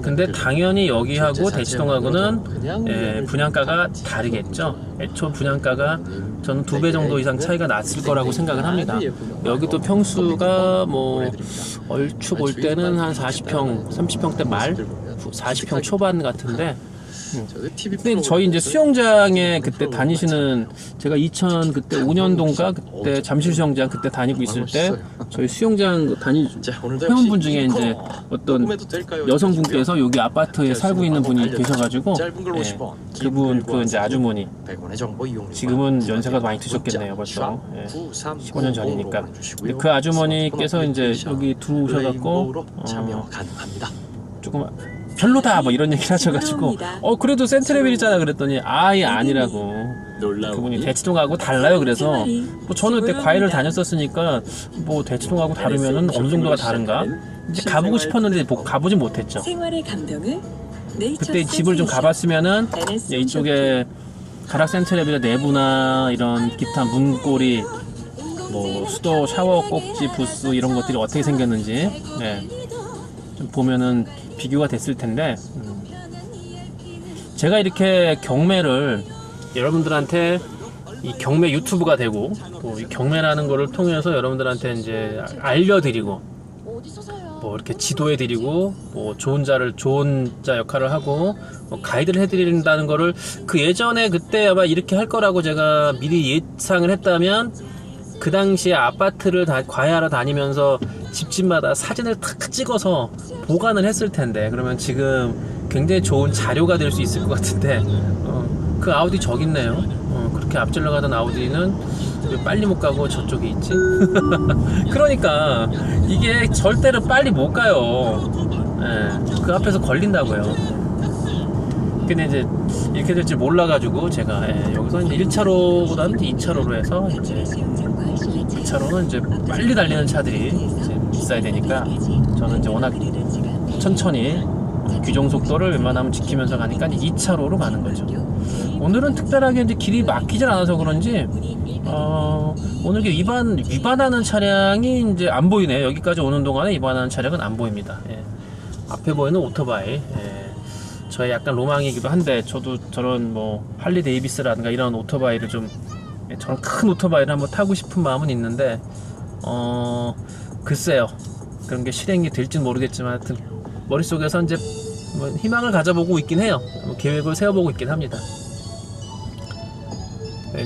근데 당연히 여기하고 대치동하고는 분양가가 다르겠죠. 애초 분양가가 저는 2배 정도 이상 차이가 났을 거라고 생각을 합니다. 여기도 평수가 뭐 얼추 볼 때는 한 40평, 30평대 말, 40평 초반 같은데. 근데 저희 이제 수영장에 그때 다니시는 제가 2000 그때 5년도인가 그때 잠실 수영장 그때 다니고 있을 때 저희 수영장 회원분 중에 이제 어떤 여성분께서 여기 아파트에 살고 있는 분이 계셔가지고 그분 그 이제 아주머니 지금은 연세가 많이 드셨겠네요 벌써 15년 전이니까. 근데 그 아주머니께서 이제 여기 들어오셔갖고 조금 별로다 뭐 이런 얘기를 하셔가지고 그래도 센트레빌이잖아 그랬더니 아예 아니라고. 그분이 대치동하고 달라요. 그래서 뭐 저는 그때 과외를 다녔었으니까 뭐 대치동하고 다르면은 어느 정도가 다른가 이제 가보고 싶었는데 가보진 못했죠. 그때 집을 좀 가봤으면은 이쪽에 가락 센트레빌의 내부나 이런 기타 문고리 뭐 수도 샤워 꼭지 부스 이런 것들이 어떻게 생겼는지 좀 보면은 비교가 됐을 텐데 제가 이렇게 경매를 여러분들한테 이 경매 유튜브가 되고 또 이 경매라는 거를 통해서 여러분들한테 이제 알려드리고 뭐 이렇게 지도해드리고 뭐 좋은 자 역할을 하고 뭐 가이드를 해드린다는 거를 그 예전에 그때 아마 이렇게 할 거라고 제가 미리 예상을 했다면 그 당시에 아파트를 과외하러 다니면서 집집마다 사진을 탁 찍어서 보관을 했을 텐데, 그러면 지금 굉장히 좋은 자료가 될 수 있을 것 같은데, 그 아우디 저기 있네요. 그렇게 앞질러 가던 아우디는 왜 빨리 못 가고 저쪽에 있지? 그러니까 이게 절대로 빨리 못 가요. 예, 그 앞에서 걸린다고요. 근데 이제 이렇게 될지 몰라가지고 제가 여기서 이제 1차로보다는 2차로로 해서 이제 2차로는 이제 빨리 달리는 차들이 이제 있어야 되니까 저는 이제 워낙 천천히 규정 속도를 웬만하면 지키면서 가니까 2차로로 가는 거죠. 오늘은 특별하게 이제 길이 막히질 않아서 그런지 오늘 위반하는 차량이 이제 안 보이네요. 여기까지 오는 동안에 위반하는 차량은 안 보입니다. 예. 앞에 보이는 오토바이. 예. 저의 약간 로망이기도 한데, 저도 저런 뭐 할리 데이비스라든가 이런 오토바이를 좀, 저런 큰 오토바이를 한번 타고 싶은 마음은 있는데, 글쎄요, 그런 게 실행이 될지는 모르겠지만 하여튼 머릿속에서 이제 뭐 희망을 가져보고 있긴 해요. 계획을 세워보고 있긴 합니다.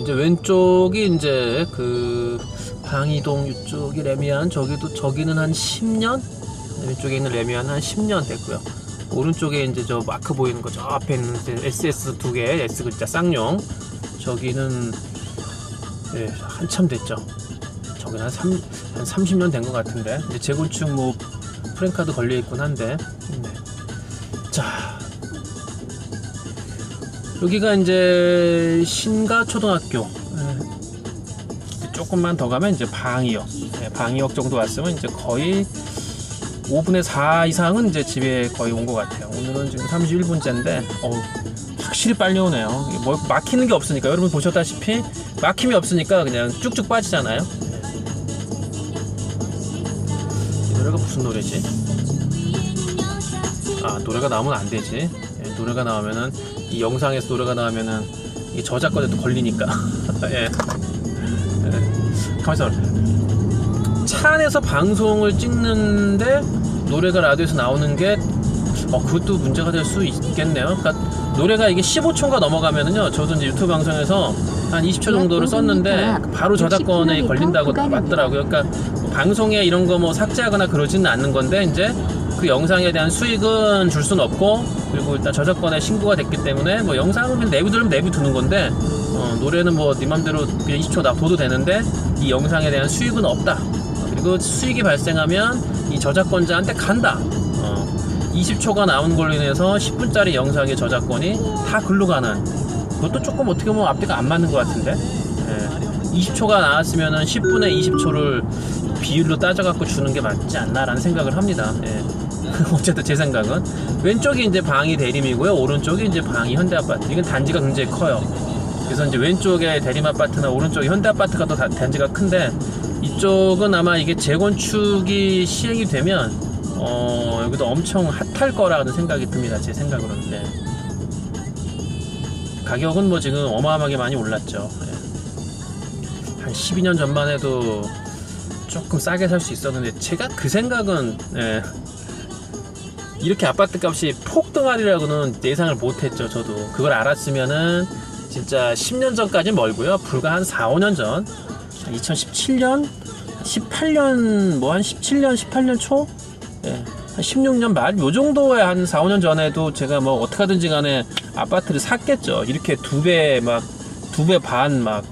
이제 왼쪽이 이제 그 방이동 이쪽이 레미안, 저기는 한 10년? 왼쪽에 있는 레미안 한 10년 됐고요. 오른쪽에 이제 저 마크 보이는 거, 저 앞에 있는 SS 2개, S 글자 쌍용. 저기는, 한참 됐죠. 저기는 한 30년 된 것 같은데. 이제 재건축 뭐, 프랜카드 걸려있긴 한데. 네. 자. 여기가 이제 신가초등학교. 조금만 더 가면 이제 방이역. 방이역 정도 왔으면 이제 거의 5분의 4 이상은 이제 집에 거의 온 것 같아요. 오늘은 지금 31분째인데, 확실히 빨리 오네요. 뭐 막히는 게 없으니까, 여러분 보셨다시피 막힘이 없으니까 그냥 쭉쭉 빠지잖아요. 이 노래가 무슨 노래지? 노래가 나오면 안 되지. 노래가 나오면은, 이 영상에서 노래가 나오면은 이 저작권에 또 걸리니까. 가만있어. 차 안에서 방송을 찍는데 노래가 라디오에서 나오는 게 그것도 문제가 될 수 있겠네요. 그러니까 노래가 이게 15초가 넘어가면은요, 저도 이제 유튜브 방송에서 한 20초 정도를 썼는데 바로 저작권에 걸린다고 맞더라고요. 그러니까 방송에 이런 거 뭐 삭제하거나 그러지는 않는 건데, 이제 그 영상에 대한 수익은 줄 수는 없고, 그리고 일단 저작권에 신고가 됐기 때문에 뭐 영상은 그냥 내비두면 내비두는 건데, 노래는 뭐 네 맘대로 그냥 20초 놔둬도 되는데 이 영상에 대한 수익은 없다. 그리고 수익이 발생하면 이 저작권자한테 간다. 20초가 나온 걸로 인해서 10분짜리 영상의 저작권이 다 글로 가는, 그것도 조금 어떻게 보면 앞뒤가 안 맞는 것 같은데. 20초가 나왔으면은 10분에 20초를 비율로 따져갖고 주는 게 맞지 않나라는 생각을 합니다. 어쨌든 제 생각은 왼쪽이 이제 방이 대림이고요, 오른쪽이 이제 방이 현대아파트. 이건 단지가 굉장히 커요. 그래서 이제 왼쪽에 대림아파트나 오른쪽에 현대아파트가 더 단지가 큰데, 이쪽은 아마 이게 재건축이 시행이 되면 여기도 엄청 핫할 거라는 생각이 듭니다. 제 생각으로는. 가격은 뭐 지금 어마어마하게 많이 올랐죠. 한 12년 전만 해도 조금 싸게 살 수 있었는데, 제가 그 생각은 이렇게 아파트 값이 폭등하리라고는 예상을 못했죠. 저도 그걸 알았으면은 진짜 10년 전까지는 멀고요, 불과 한 4, 5년 전, 2017년, 18년, 뭐 한 17년, 18년 초? 한 16년 말? 요 정도에 한 4, 5년 전에도 제가 뭐 어떻게든지 간에 아파트를 샀겠죠. 이렇게 2배 반 막,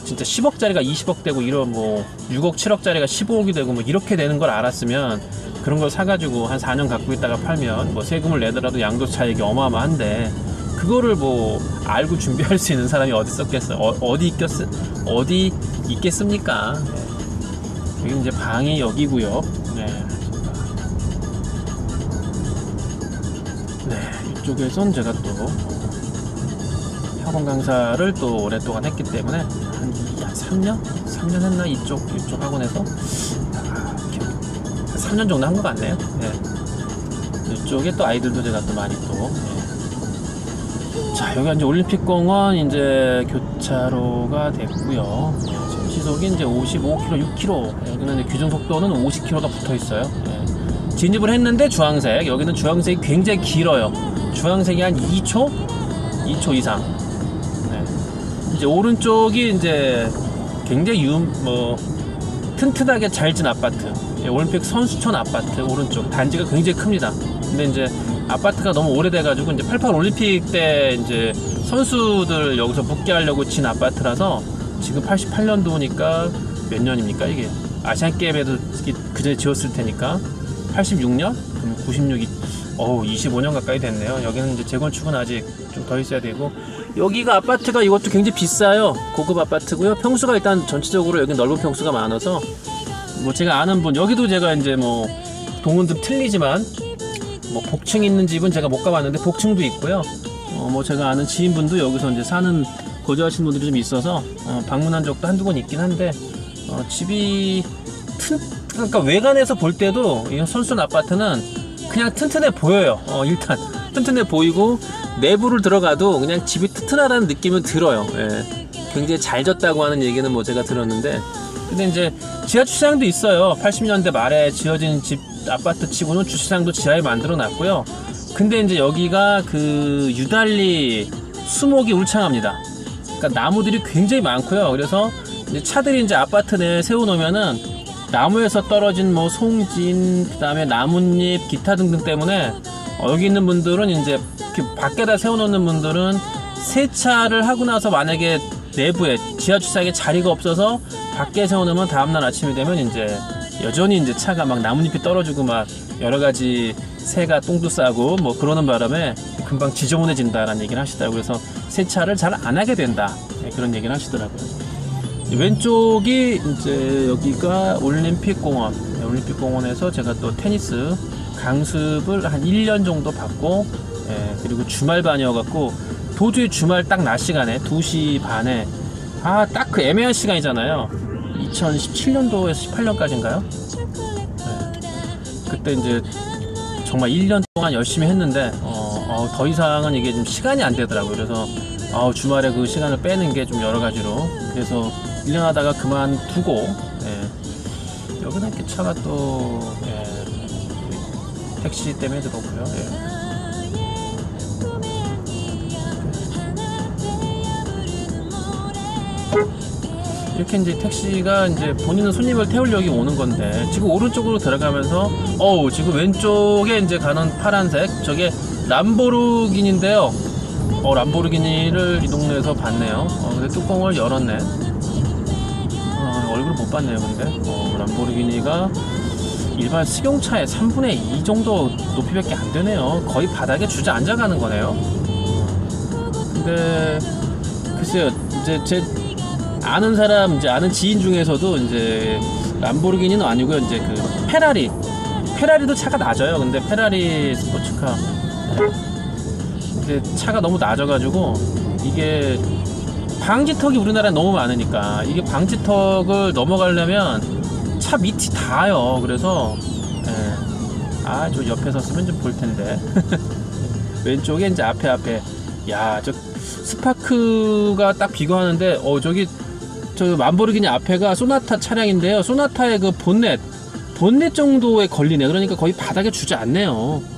진짜 10억짜리가 20억 되고, 이런 뭐 6억, 7억짜리가 15억이 되고 뭐 이렇게 되는 걸 알았으면 그런 걸 사가지고 한 4년 갖고 있다가 팔면 뭐 세금을 내더라도 양도 차익이 어마어마한데, 그거를 뭐 알고 준비할 수 있는 사람이 어디 있었겠어요? 어디 있겠습니까? 여기 이제 방이 여기고요. 이쪽에선 제가 또 학원 강사를 또 오랫동안 했기 때문에 한 3년 했나? 이쪽 학원에서 3년 정도 한 것 같네요. 이쪽에 또 아이들도 제가 또 많이 또. 자, 여기가 이제 올림픽공원 이제 교차로가 됐고요. 지금 시속이 이제 55km, 6km. 여기는 이제 규정 속도는 50km가 붙어 있어요. 진입을 했는데 주황색. 여기는 주황색이 굉장히 길어요. 주황색이 한 2초 이상. 이제 오른쪽이 이제 굉장히 튼튼하게 잘 진 아파트. 예, 올림픽 선수촌 아파트 오른쪽 단지가 굉장히 큽니다. 근데 이제 아파트가 너무 오래돼가지고 이제 88 올림픽 때 이제 선수들 여기서 묵게 하려고 진 아파트라서 지금 88년도니까 몇 년입니까 이게? 아시안 게임에도 그전에 지었을 테니까 86년? 그럼 96이 25년 가까이 됐네요. 여기는 이제 재건축은 아직 좀 더 있어야 되고, 여기가 아파트가 이것도 굉장히 비싸요. 고급 아파트고요. 평수가 일단 전체적으로 여기 넓은 평수가 많아서 뭐 제가 아는 분, 여기도 제가 이제 뭐 동은 좀 틀리지만 뭐 복층 있는 집은 제가 못 가봤는데 복층도 있고요. 뭐 제가 아는 지인분도 여기서 이제 사는 거주하시는 분들이 좀 있어서 방문한 적도 한두 번 있긴 한데 집이 그러니까 외관에서 볼 때도 이 선수촌 아파트는 그냥 튼튼해 보여요. 일단 튼튼해 보이고 내부를 들어가도 그냥 집이 튼튼하다는 느낌은 들어요. 예. 굉장히 잘 졌다고 하는 얘기는 뭐 제가 들었는데, 근데 이제 지하 주차장도 있어요. 80년대 말에 지어진 집 아파트 치고는 주차장도 지하에 만들어 놨고요. 근데 이제 여기가 그 유달리 수목이 울창합니다. 그러니까 나무들이 굉장히 많고요. 그래서 이제 차들이 이제 아파트 내에 세워놓으면은 나무에서 떨어진 뭐 송진, 그 다음에 나뭇잎, 기타 등등 때문에 여기 있는 분들은 이제 밖에다 세워놓는 분들은 세차를 하고 나서 만약에 내부에 지하 주차장에 자리가 없어서 밖에 세워놓으면 다음날 아침이 되면 이제 여전히 이제 차가 막 나뭇잎이 떨어지고 막 여러 가지 새가 똥도 싸고 뭐 그러는 바람에 금방 지저분해진다라는 얘기를 하시더라고요. 그래서 세차를 잘 안 하게 된다, 그런 얘기를 하시더라고요. 왼쪽이 이제 여기가 올림픽공원. 올림픽공원에서 제가 또 테니스 강습을 한 1년 정도 받고, 그리고 주말반이어갖고 도저히 주말 딱 낮 시간에 2시 반에 딱 그 애매한 시간이잖아요. 2017년도에서 18년까지인가요? 그때 이제 정말 1년 동안 열심히 했는데 더 이상은 이게 좀 시간이 안 되더라고요. 그래서 주말에 그 시간을 빼는 게 좀 여러 가지로, 그래서 1년 하다가 그만두고, 여기는 이렇게 차가 또 택시 때문에 들어오고요. 이렇게 이제 택시가 이제 본인은 손님을 태우려고 오는 건데, 지금 오른쪽으로 들어가면서 지금 왼쪽에 이제 가는 파란색 저게 람보르기니인데요. 람보르기니를 이 동네에서 봤네요. 근데 뚜껑을 열었네. 얼굴을 못 봤네요. 근데 람보르기니가 일반 승용차의 3분의 2 정도 높이밖에 안 되네요. 거의 바닥에 주저앉아가는 거네요. 근데 글쎄요, 이제 제 아는 사람, 이제 아는 지인 중에서도 이제 람보르기니는 아니고요. 이제 그 페라리도 차가 낮아요. 근데 페라리 스포츠카, 근데 차가 너무 낮아가지고 이게 방지턱이 우리나라에 너무 많으니까 이게 방지턱을 넘어가려면 차 밑이 닿아요. 그래서 저 옆에 섰으면 좀 볼 텐데. 왼쪽에 이제 앞에 저 스파크가 딱 비교하는데 저 람보르기니 앞에가 소나타 차량인데요. 소나타의 그 본넷 정도에 걸리네. 그러니까 거의 바닥에 주저앉네요.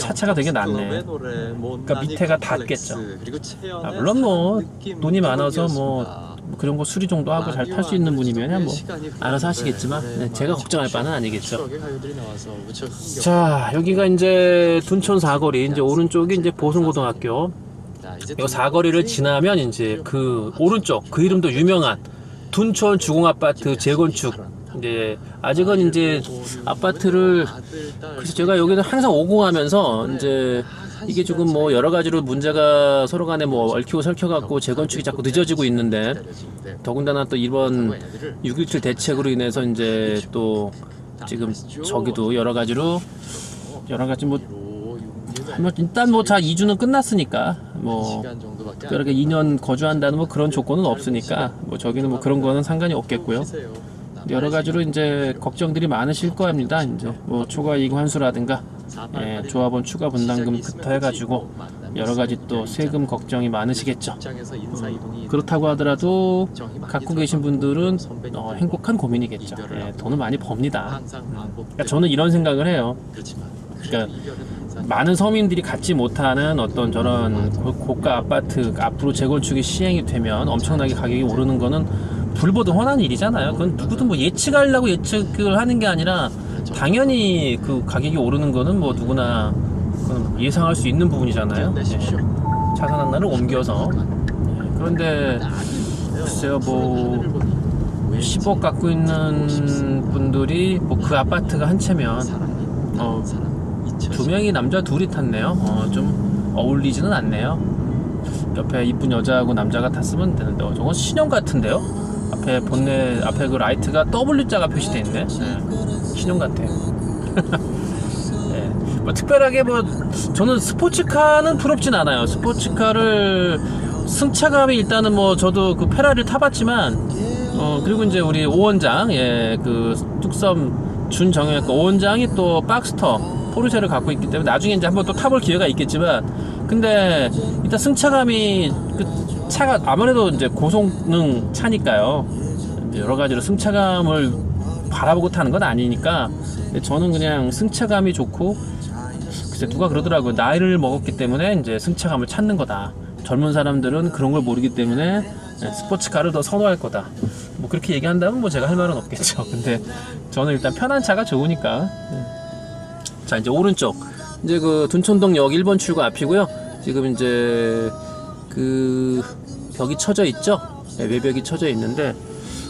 차차가 되게 낮네. 그러니까 밑에가 닿겠죠. 물론 뭐 돈이 많아서 뭐 그런 거 수리 정도 하고 잘 탈 수 있는 분이면 뭐 알아서 하시겠지만, 제가 걱정할 바는 아니겠죠. 자, 여기가 이제 둔촌 사거리, 이제 오른쪽이 이제 보성고등학교. 이 사거리를 지나면 이제 그 오른쪽, 그 이름도 유명한 둔촌 주공아파트 재건축. 이제 아직은 이제 아파트를, 그래서 제가 여기는 항상 오고 가면서 이제 이게 조금 뭐 여러 가지로 문제가 서로 간에 뭐 얽히고 설켜갖고 재건축이 자꾸 늦어지고 있는데, 더군다나 또 이번 6.17 대책으로 인해서 이제 또 지금 저기도 여러 가지 뭐 일단 뭐 자 2주는 끝났으니까 뭐 특별하게 2년 거주한다는 뭐 그런 조건은 없으니까 뭐 저기는 뭐 그런 거는 상관이 없겠고요. 여러 가지로 이제 걱정들이 많으실 겁니다. 이제 뭐 초과 이익 환수라든가 조합원 추가 분담금부터 해가지고 여러 가지 또 세금 걱정이 많으시겠죠. 그렇다고 하더라도 갖고 계신 분들은 행복한 고민이겠죠. 돈을 많이 법니다. 그러니까 저는 이런 생각을 해요. 그러니까 많은 서민들이 갖지 못하는 어떤 저런 고가 아파트 앞으로 재건축이 시행이 되면 엄청나게 가격이 오르는 거는 불보듯 뻔한 일이잖아요. 그건 누구든 뭐 예측하려고 예측을 하는 게 아니라 당연히 그 가격이 오르는 거는 뭐 누구나 예상할 수 있는 부분이잖아요. 네. 차선 하나를 옮겨서. 그런데 글쎄요, 뭐 10억 갖고 있는 분들이 뭐 그 아파트가 한 채면 두 명이 남자 둘이 탔네요. 좀 어울리지는 않네요. 옆에 이쁜 여자하고 남자가 탔으면 되는데 저건 신형 같은데요? 앞에 본넷 앞에 그 라이트가 W자가 표시되어 있네. 신형 같아요. 네. 뭐 특별하게 뭐 저는 스포츠카는 부럽진 않아요. 스포츠카를 승차감이 일단은 뭐 저도 그 페라리를 타봤지만 그리고 이제 우리 오원장 그 뚝섬 준정형외과 오원장이 또 박스터 포르쉐를 갖고 있기 때문에 나중에 이제 한번 또 타볼 기회가 있겠지만 근데 일단 승차감이 그 차가 아무래도 이제 고성능 차니까요. 이제 여러 가지로 승차감을 바라보고 타는 건 아니니까 저는 그냥 승차감이 좋고 글쎄 누가 그러더라고요. 나이를 먹었기 때문에 이제 승차감을 찾는 거다. 젊은 사람들은 그런 걸 모르기 때문에 스포츠카를 더 선호할 거다. 뭐 그렇게 얘기한다면 뭐 제가 할 말은 없겠죠. 근데 저는 일단 편한 차가 좋으니까. 자, 이제 오른쪽 이제 그 둔촌동역 1번 출구 앞이고요. 지금 이제 그 벽이 쳐져 있죠. 외벽이 쳐져 있는데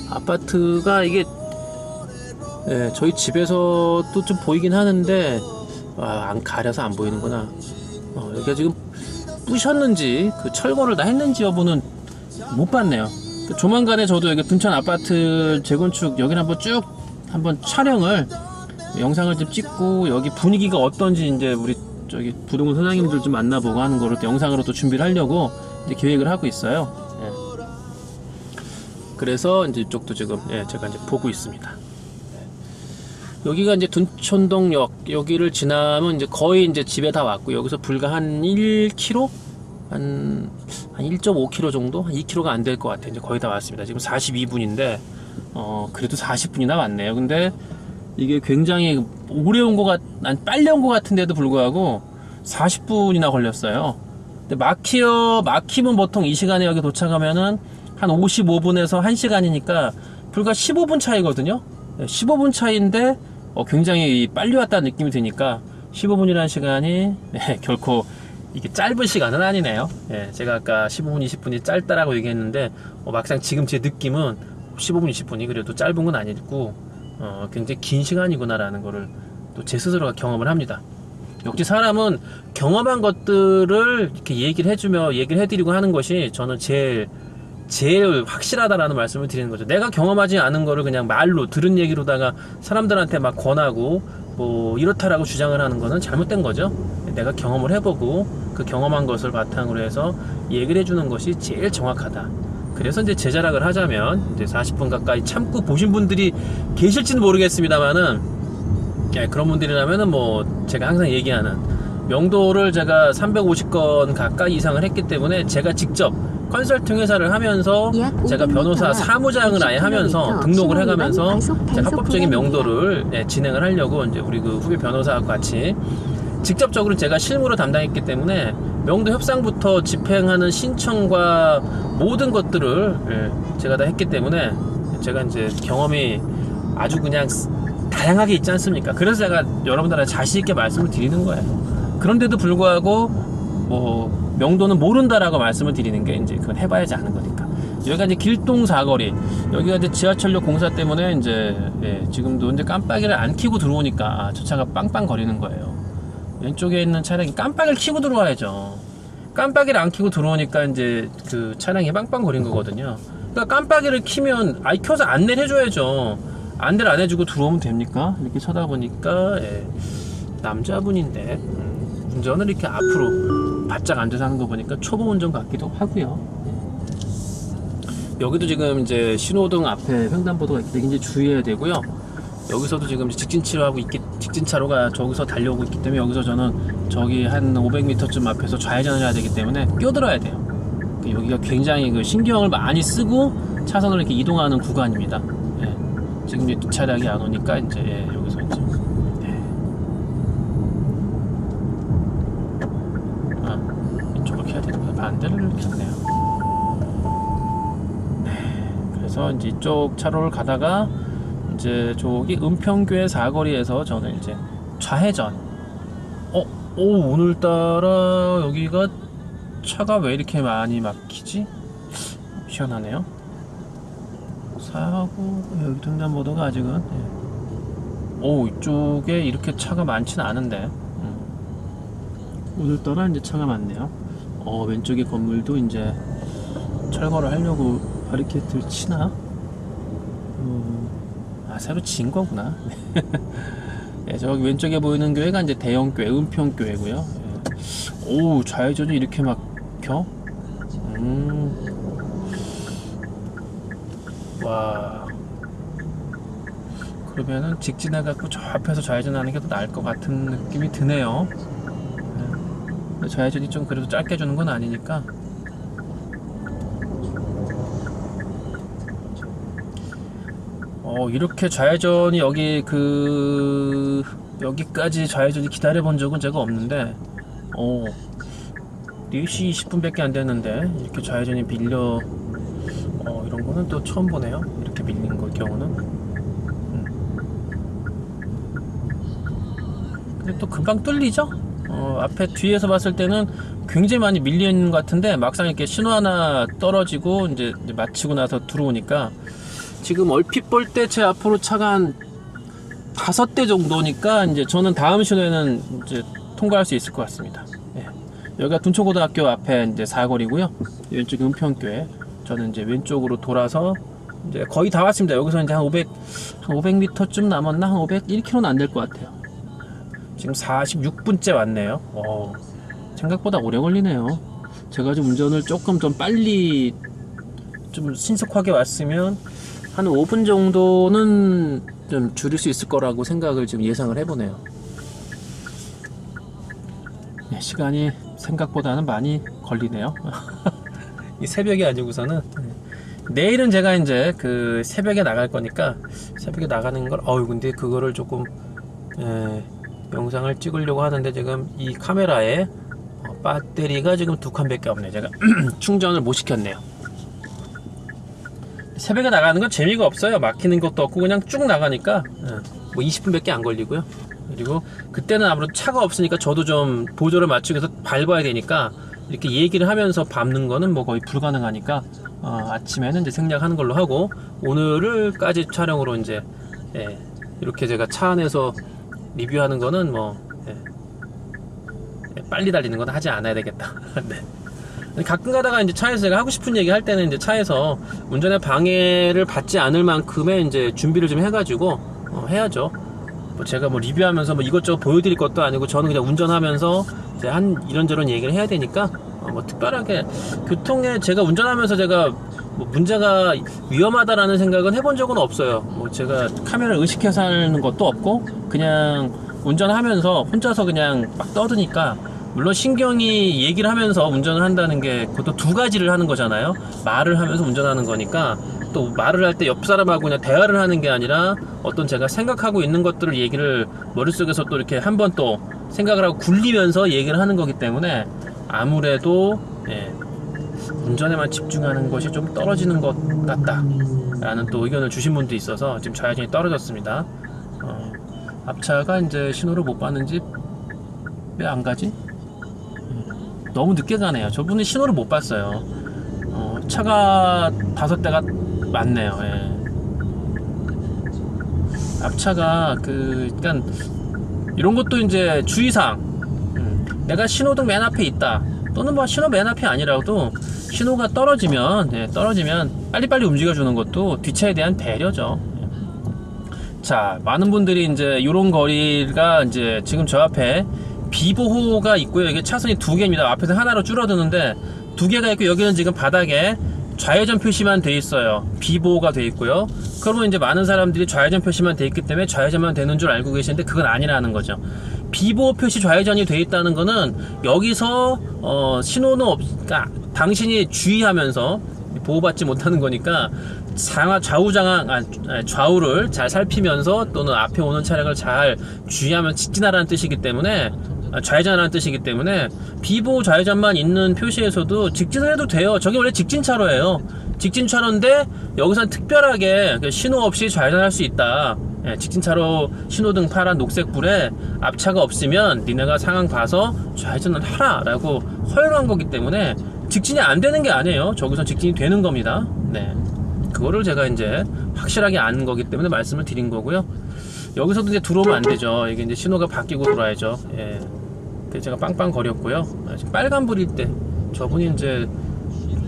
아파트가 이게 저희 집에서도 좀 보이긴 하는데 안 가려서 안 보이는구나. 여기가 지금 부셨는지 그 철거를 다 했는지 여부는 못 봤네요. 조만간에 저도 여기 둔촌 아파트 재건축 여기를 한번 촬영을 영상을 좀 찍고 여기 분위기가 어떤지 이제 우리 저기 부동산 사장님들 좀 만나보고 하는 거를 또 영상으로 또 준비를 하려고 이제 계획을 하고 있어요. 그래서 이제 이쪽도 지금 제가 이제 보고 있습니다. 여기가 이제 둔촌동역 여기를 지나면 이제 거의 이제 집에 다 왔고 여기서 불과 한 1km 한 1.5km 정도? 한 2km가 안 될 것 같아요. 이제 거의 다 왔습니다. 지금 42분인데 그래도 40분이나 왔네요. 근데 이게 굉장히 오래 온 것 난 빨리 온 것 같은데도 불구하고 40분이나 걸렸어요. 근데 막히면 보통 이 시간에 여기 도착하면은 한 55분에서 1시간이니까 불과 15분 차이거든요. 15분 차이인데 굉장히 빨리 왔다는 느낌이 드니까 15분이라는 시간이 결코 이게 짧은 시간은 아니네요. 제가 아까 15분, 20분이 짧다라고 얘기했는데 막상 지금 제 느낌은 15분, 20분이 그래도 짧은 건 아니고 굉장히 긴 시간이구나라는 거를 또 제 스스로가 경험을 합니다. 역시 사람은 경험한 것들을 이렇게 얘기를 해드리고 하는 것이 저는 제일 확실하다라는 말씀을 드리는 거죠. 내가 경험하지 않은 거를 그냥 말로 들은 얘기로다가 사람들한테 막 권하고 뭐 이렇다라고 주장을 하는 거는 잘못된 거죠. 내가 경험을 해보고 그 경험한 것을 바탕으로 해서 얘기를 해주는 것이 제일 정확하다. 그래서 이제 제 자랑을 하자면 이제 40분 가까이 참고 보신 분들이 계실지는 모르겠습니다만은 그런 분들이라면은 뭐 제가 항상 얘기하는 명도를 제가 350건 가까이 이상을 했기 때문에 제가 직접 컨설팅 회사를 하면서 제가 변호사 사무장을 아예 하면서 등록을 해가면서 합법적인 명도를 진행을 하려고 이제 우리 그 후배 변호사하고 같이 직접적으로 제가 실무로 담당했기 때문에 명도 협상부터 집행하는 신청과 모든 것들을 제가 다 했기 때문에 제가 이제 경험이 아주 그냥 다양하게 있지 않습니까? 그래서 제가 여러분들한테 자신 있게 말씀을 드리는 거예요. 그런데도 불구하고 뭐 명도는 모른다라고 말씀을 드리는 게 이제 그건 해봐야지 아는 거니까. 여기가 이제 길동 사거리, 여기가 이제 지하철역 공사 때문에 이제 지금도 이제 깜빡이를 안 켜고 들어오니까 저 차가 빵빵 거리는 거예요. 왼쪽에 있는 차량이 깜빡이를 켜고 들어와야죠. 깜빡이를 안 켜고 들어오니까 이제 그 차량이 빵빵 거린 거거든요. 그러니까 깜빡이를 켜면 켜서 안내를 해줘야죠. 안내를 안 해주고 들어오면 됩니까? 이렇게 쳐다보니까 남자분인데 운전을 이렇게 앞으로 바짝 앉아서 하는 거 보니까 초보 운전 같기도 하고요. 여기도 지금 이제 신호등 앞에 횡단보도가 있기 때문에 주의해야 되고요. 여기서도 지금 직진차로가 저기서 달려오고 있기 때문에 여기서 저는 저기 한 500m쯤 앞에서 좌회전을 해야 되기 때문에 끼어들어야 돼요. 여기가 굉장히 그 신경을 많이 쓰고 차선을 이렇게 이동하는 구간입니다. 지금 이제 차량이 안 오니까 이제 여기서 이제 막혔네요. 네, 그래서 이제 이쪽 차로를 가다가 이제 저기 은평교회 사거리에서 저는 이제 좌회전. 오늘따라 여기가 차가 왜 이렇게 많이 막히지? 희한하네요. 사고 여기 횡단보도가 아직은 이쪽에 이렇게 차가 많지는 않은데 오늘따라 이제 차가 많네요. 왼쪽에 건물도 이제 철거를 하려고 바리케이트를 치나? 새로 지은 거구나. 네, 저기 왼쪽에 보이는 교회가 이제 대형교회, 은평교회고요. 오, 좌회전이 이렇게 막혀? 와. 그러면은 직진해갖고 저 앞에서 좌회전하는 게 더 나을 것 같은 느낌이 드네요. 네. 좌회전이 좀 그래도 짧게 주는 건 아니니까. 이렇게 좌회전이 여기까지 좌회전이 기다려 본 적은 제가 없는데 4시 20분밖에 안 됐는데 이렇게 좌회전이 밀려 이런 거는 또 처음 보네요. 이렇게 밀린 경우는 근데 또 금방 뚫리죠? 앞에 뒤에서 봤을 때는 굉장히 많이 밀려 있는 것 같은데 막상 이렇게 신호 하나 떨어지고 이제 마치고 나서 들어오니까 지금 얼핏 볼 때 제 앞으로 차가 한 5대 정도니까 이제 저는 다음 신호에는 이제 통과할 수 있을 것 같습니다. 예. 여기가 둔초고등학교 앞에 이제 사거리고요. 왼쪽 은평교회. 저는 이제 왼쪽으로 돌아서 이제 거의 다 왔습니다. 여기서 이제 한 500m쯤 남았나? 한 1km는 안 될 것 같아요. 지금 46분째 왔네요. 생각보다 오래 걸리네요. 제가 좀 운전을 조금 좀 빨리 좀 신속하게 왔으면 한 5분 정도는 좀 줄일 수 있을 거라고 생각을 지금 예상을 해보네요. 네, 시간이 생각보다는 많이 걸리네요. 이 새벽이 아니고서는 내일은 제가 이제 그 새벽에 나갈 거니까 새벽에 나가는 걸 근데 그거를 조금 영상을 찍으려고 하는데 지금 이 카메라에 배터리가 지금 2칸밖에 없네요. 제가 충전을 못 시켰네요. 새벽에 나가는 건 재미가 없어요. 막히는 것도 없고 그냥 쭉 나가니까 뭐 20분밖에 안 걸리고요. 그리고 그때는 아무래도 차가 없으니까 저도 좀 보조를 맞추기 위해서 밟아야 되니까 이렇게 얘기를 하면서 밟는 거는 뭐 거의 불가능하니까 아침에는 이제 생략하는 걸로 하고 오늘을까지 촬영으로 이제 이렇게 제가 차 안에서 리뷰하는 거는 뭐 빨리 달리는 건 하지 않아야 되겠다. 네. 가끔 가다가 이제 차에서 제가 하고 싶은 얘기 할 때는 이제 차에서 운전에 방해를 받지 않을 만큼의 이제 준비를 좀 해가지고 해야죠. 뭐 제가 뭐 리뷰하면서 뭐 이것저것 보여드릴 것도 아니고 저는 그냥 운전하면서 이제 이런저런 얘기를 해야 되니까 뭐 특별하게 교통에 제가 운전하면서 제가 뭐 문제가 위험하다라는 생각은 해본 적은 없어요. 뭐 제가 카메라를 의식해서 하는 것도 없고 그냥 운전하면서 혼자서 그냥 막 떠드니까 물론 신경이 얘기를 하면서 운전을 한다는 게 그것도 두 가지를 하는 거잖아요. 말을 하면서 운전하는 거니까 또 말을 할 때 옆 사람하고 그냥 대화를 하는 게 아니라 어떤 제가 생각하고 있는 것들을 얘기를 머릿속에서 또 이렇게 한번 또 생각을 하고 굴리면서 얘기를 하는 거기 때문에 아무래도 운전에만 집중하는 것이 좀 떨어지는 것 같다 라는 또 의견을 주신 분도 있어서 지금 좌회전이 떨어졌습니다. 앞차가 이제 신호를 못 봤는지 왜 안 가지? 너무 늦게 가네요. 저분은 신호를 못 봤어요. 차가 5대가 많네요. 앞차가 그러니까 이런 것도 이제 주의사항. 내가 신호등 맨 앞에 있다. 또는 뭐 신호 맨 앞이 아니라도 신호가 떨어지면 빨리빨리 움직여주는 것도 뒷차에 대한 배려죠. 자, 많은 분들이 이제 이런 거리가 이제 지금 저 앞에 비보호가 있고요. 이게 차선이 2개입니다. 앞에서 하나로 줄어드는데 2개가 있고 여기는 지금 바닥에 좌회전 표시만 돼 있어요. 비보호가 돼 있고요. 그러면 이제 많은 사람들이 좌회전 표시만 돼 있기 때문에 좌회전만 되는 줄 알고 계시는데 그건 아니라는 거죠. 비보호 표시 좌회전이 돼 있다는 거는 여기서 신호는 그러니까 당신이 주의하면서 보호받지 못하는 거니까 좌우를 잘 살피면서 또는 앞에 오는 차량을 잘 주의하면 직진하라는 뜻이기 때문에 좌회전하는 뜻이기 때문에 비보호 좌회전만 있는 표시에서도 직진을 해도 돼요. 저게 원래 직진차로예요. 직진차로인데 여기서는 특별하게 신호 없이 좌회전할 수 있다. 예, 직진차로 신호등 파란 녹색불에 앞차가 없으면 니네가 상황 봐서 좌회전을 하라 라고 허용한 거기 때문에 직진이 안 되는 게 아니에요. 저기서 직진이 되는 겁니다. 네, 그거를 제가 이제 확실하게 아는 거기 때문에 말씀을 드린 거고요. 여기서도 이제 들어오면 안 되죠. 이게 이제 신호가 바뀌고 들어와야죠. 예. 그래서 제가 빵빵 거렸고요. 지금 빨간불일 때 저분이 이제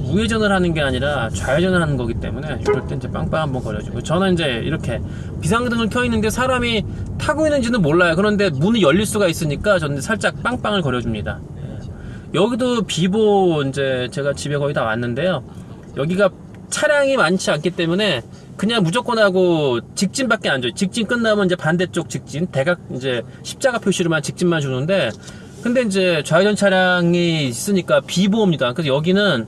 우회전을 하는 게 아니라 좌회전을 하는 거기 때문에 이럴 때 이제 빵빵 한번 거려주고, 저는 이제 이렇게 비상등을 켜 있는데 사람이 타고 있는지는 몰라요. 그런데 문이 열릴 수가 있으니까 저는 살짝 빵빵을 거려줍니다. 예. 여기도 비보 이제 제가 집에 거의 다 왔는데요. 여기가 차량이 많지 않기 때문에 그냥 무조건 하고 직진밖에 안 줘요. 직진 끝나면 이제 반대쪽 직진, 대각 이제 십자가 표시로만 직진만 주는데, 근데 이제 좌회전 차량이 있으니까 비보호입니다. 그래서 여기는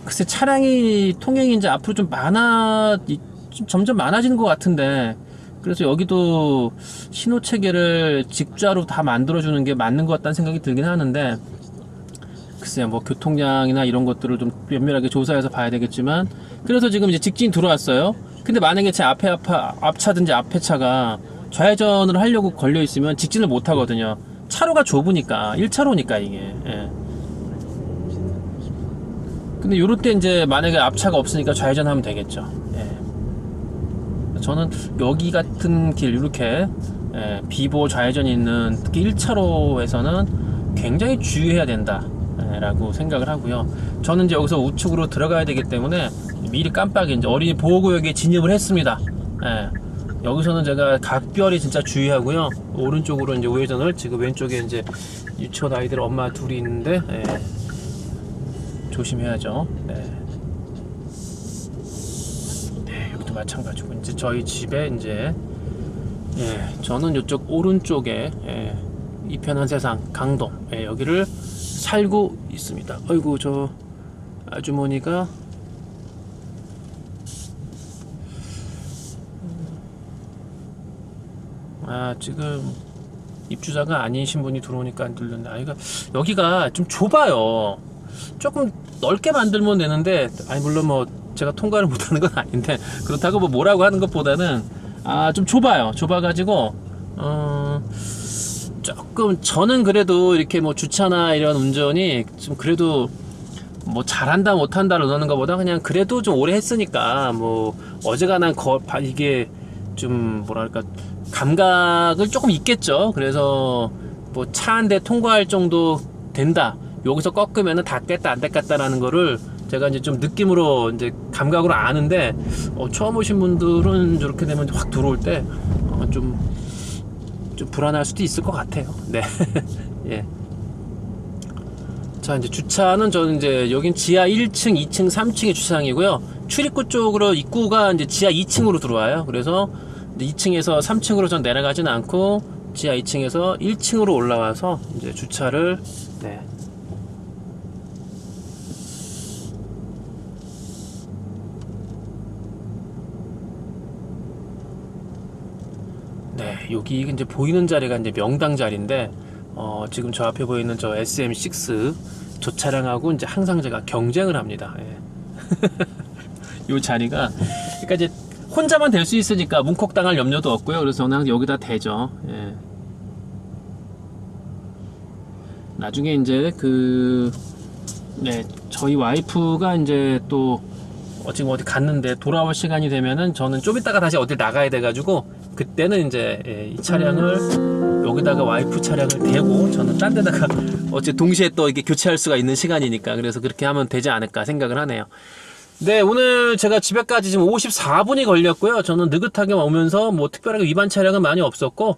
글쎄 차량이 통행이 이제 앞으로 좀 점점 많아지는 것 같은데, 그래서 여기도 신호 체계를 직좌로 다 만들어주는 게 맞는 것 같다는 생각이 들긴 하는데, 글쎄요, 뭐 교통량이나 이런 것들을 좀 면밀하게 조사해서 봐야 되겠지만, 그래서 지금 이제 직진 들어왔어요. 근데 만약에 제 앞차든지 앞에 차가 좌회전을 하려고 걸려 있으면 직진을 못 하거든요. 차로가 좁으니까, 1차로니까 이게. 예. 근데 요럴 때 이제 만약에 앞차가 없으니까 좌회전하면 되겠죠. 예. 저는 여기 같은 길, 이렇게 비보 좌회전이 있는 특히 1차로에서는 굉장히 주의해야 된다 라고 생각을 하고요. 저는 이제 여기서 우측으로 들어가야 되기 때문에 미리 깜빡이 이제 어린이 보호구역에 진입을 했습니다. 예. 여기서는 제가 각별히 진짜 주의하고요. 오른쪽으로 이제 우회전을, 지금 왼쪽에 이제 유치원 아이들 엄마 둘이 있는데, 예. 조심해야죠. 네. 네, 여기도 마찬가지고 이제 저희 집에 이제, 예, 저는 이쪽 오른쪽에, 예, 이편한 세상 강동, 예, 여기를 살고 있습니다. 아이고, 저 아주머니가 지금 입주자가 아니신 분이 들어오니까 안 들렸네. 여기가 좀 좁아요. 조금 넓게 만들면 되는데, 아니 물론 뭐 제가 통과를 못하는 건 아닌데, 그렇다고 뭐 뭐라고 하는 것보다는 좀 좁아요. 좁아가지고 조금 저는 그래도 이렇게 뭐 주차나 이런 운전이 좀 그래도 뭐 잘한다 못한다 그러는 것보다 그냥 그래도 좀 오래 했으니까 뭐 어지간한 이게 좀 뭐랄까 감각을 조금 있겠죠. 그래서 뭐 차 한 대 통과할 정도 된다, 여기서 꺾으면은 닿겠다 안 닿겠다라는 거를 제가 이제 좀 느낌으로 이제 감각으로 아는데, 처음 오신 분들은 저렇게 되면 확 들어올 때 좀 불안할 수도 있을 것 같아요. 네. 예. 자, 이제 주차는 저는 이제 여긴 지하 1층, 2층, 3층의 주차장이고요. 출입구 쪽으로 입구가 이제 지하 2층으로 들어와요. 그래서 2층에서 3층으로 전 내려가지는 않고 지하 2층에서 1층으로 올라와서 이제 주차를, 네. 네, 여기 이제 보이는 자리가 이제 명당 자리인데, 지금 저 앞에 보이는 저 SM6 저 차량하고 이제 항상 제가 경쟁을 합니다. 예. 요 자리가, 그러니까 이제 혼자만 될 수 있으니까 문콕당할 염려도 없고요. 그래서 저는 항상 여기다 대죠. 예. 나중에 이제 네, 저희 와이프가 이제 또 지금 어디 갔는데 돌아올 시간이 되면은 저는 좀 이따가 다시 어디 나가야 돼가지고, 그때는 이제 이 차량을 여기다가 와이프 차량을 대고 저는 딴 데다가 어째 동시에 또 이렇게 교체할 수가 있는 시간이니까, 그래서 그렇게 하면 되지 않을까 생각을 하네요. 네, 오늘 제가 집에까지 지금 54분이 걸렸고요. 저는 느긋하게 오면서 뭐 특별하게 위반 차량은 많이 없었고,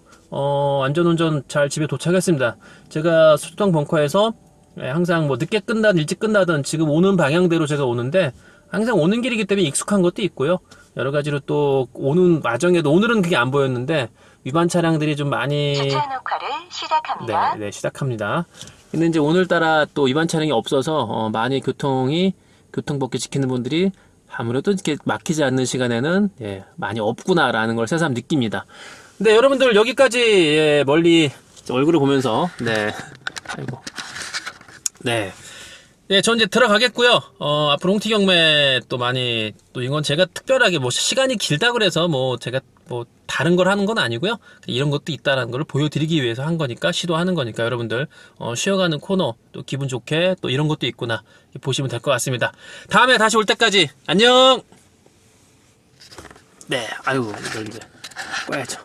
안전운전 잘 집에 도착했습니다. 제가 소통 벙커에서 항상 뭐 늦게 끝나든 일찍 끝나든 지금 오는 방향대로 제가 오는데, 항상 오는 길이기 때문에 익숙한 것도 있고요. 여러 가지로 또 오는 과정에도 오늘은 그게 안 보였는데 위반 차량들이 좀 많이 주차 녹화를 시작합니다. 네, 시작합니다. 근데 이제 오늘따라 또 위반 차량이 없어서 많이 교통법규 지키는 분들이 아무래도 이렇게 막히지 않는 시간에는 많이 없구나라는 걸 새삼 느낍니다. 네, 여러분들 여기까지 멀리 얼굴을 보면서 네. 아이고. 네. 네, 전 이제 들어가겠고요. 앞으로 홍티 경매 또 많이, 또 이건 제가 특별하게 뭐 시간이 길다 그래서 뭐 제가 뭐 다른 걸 하는 건 아니고요. 이런 것도 있다라는 걸 보여드리기 위해서 한 거니까, 시도하는 거니까 여러분들, 쉬어가는 코너, 또 기분 좋게 또 이런 것도 있구나. 보시면 될 것 같습니다. 다음에 다시 올 때까지 안녕! 네, 아유, 이걸 이제 꺼야죠.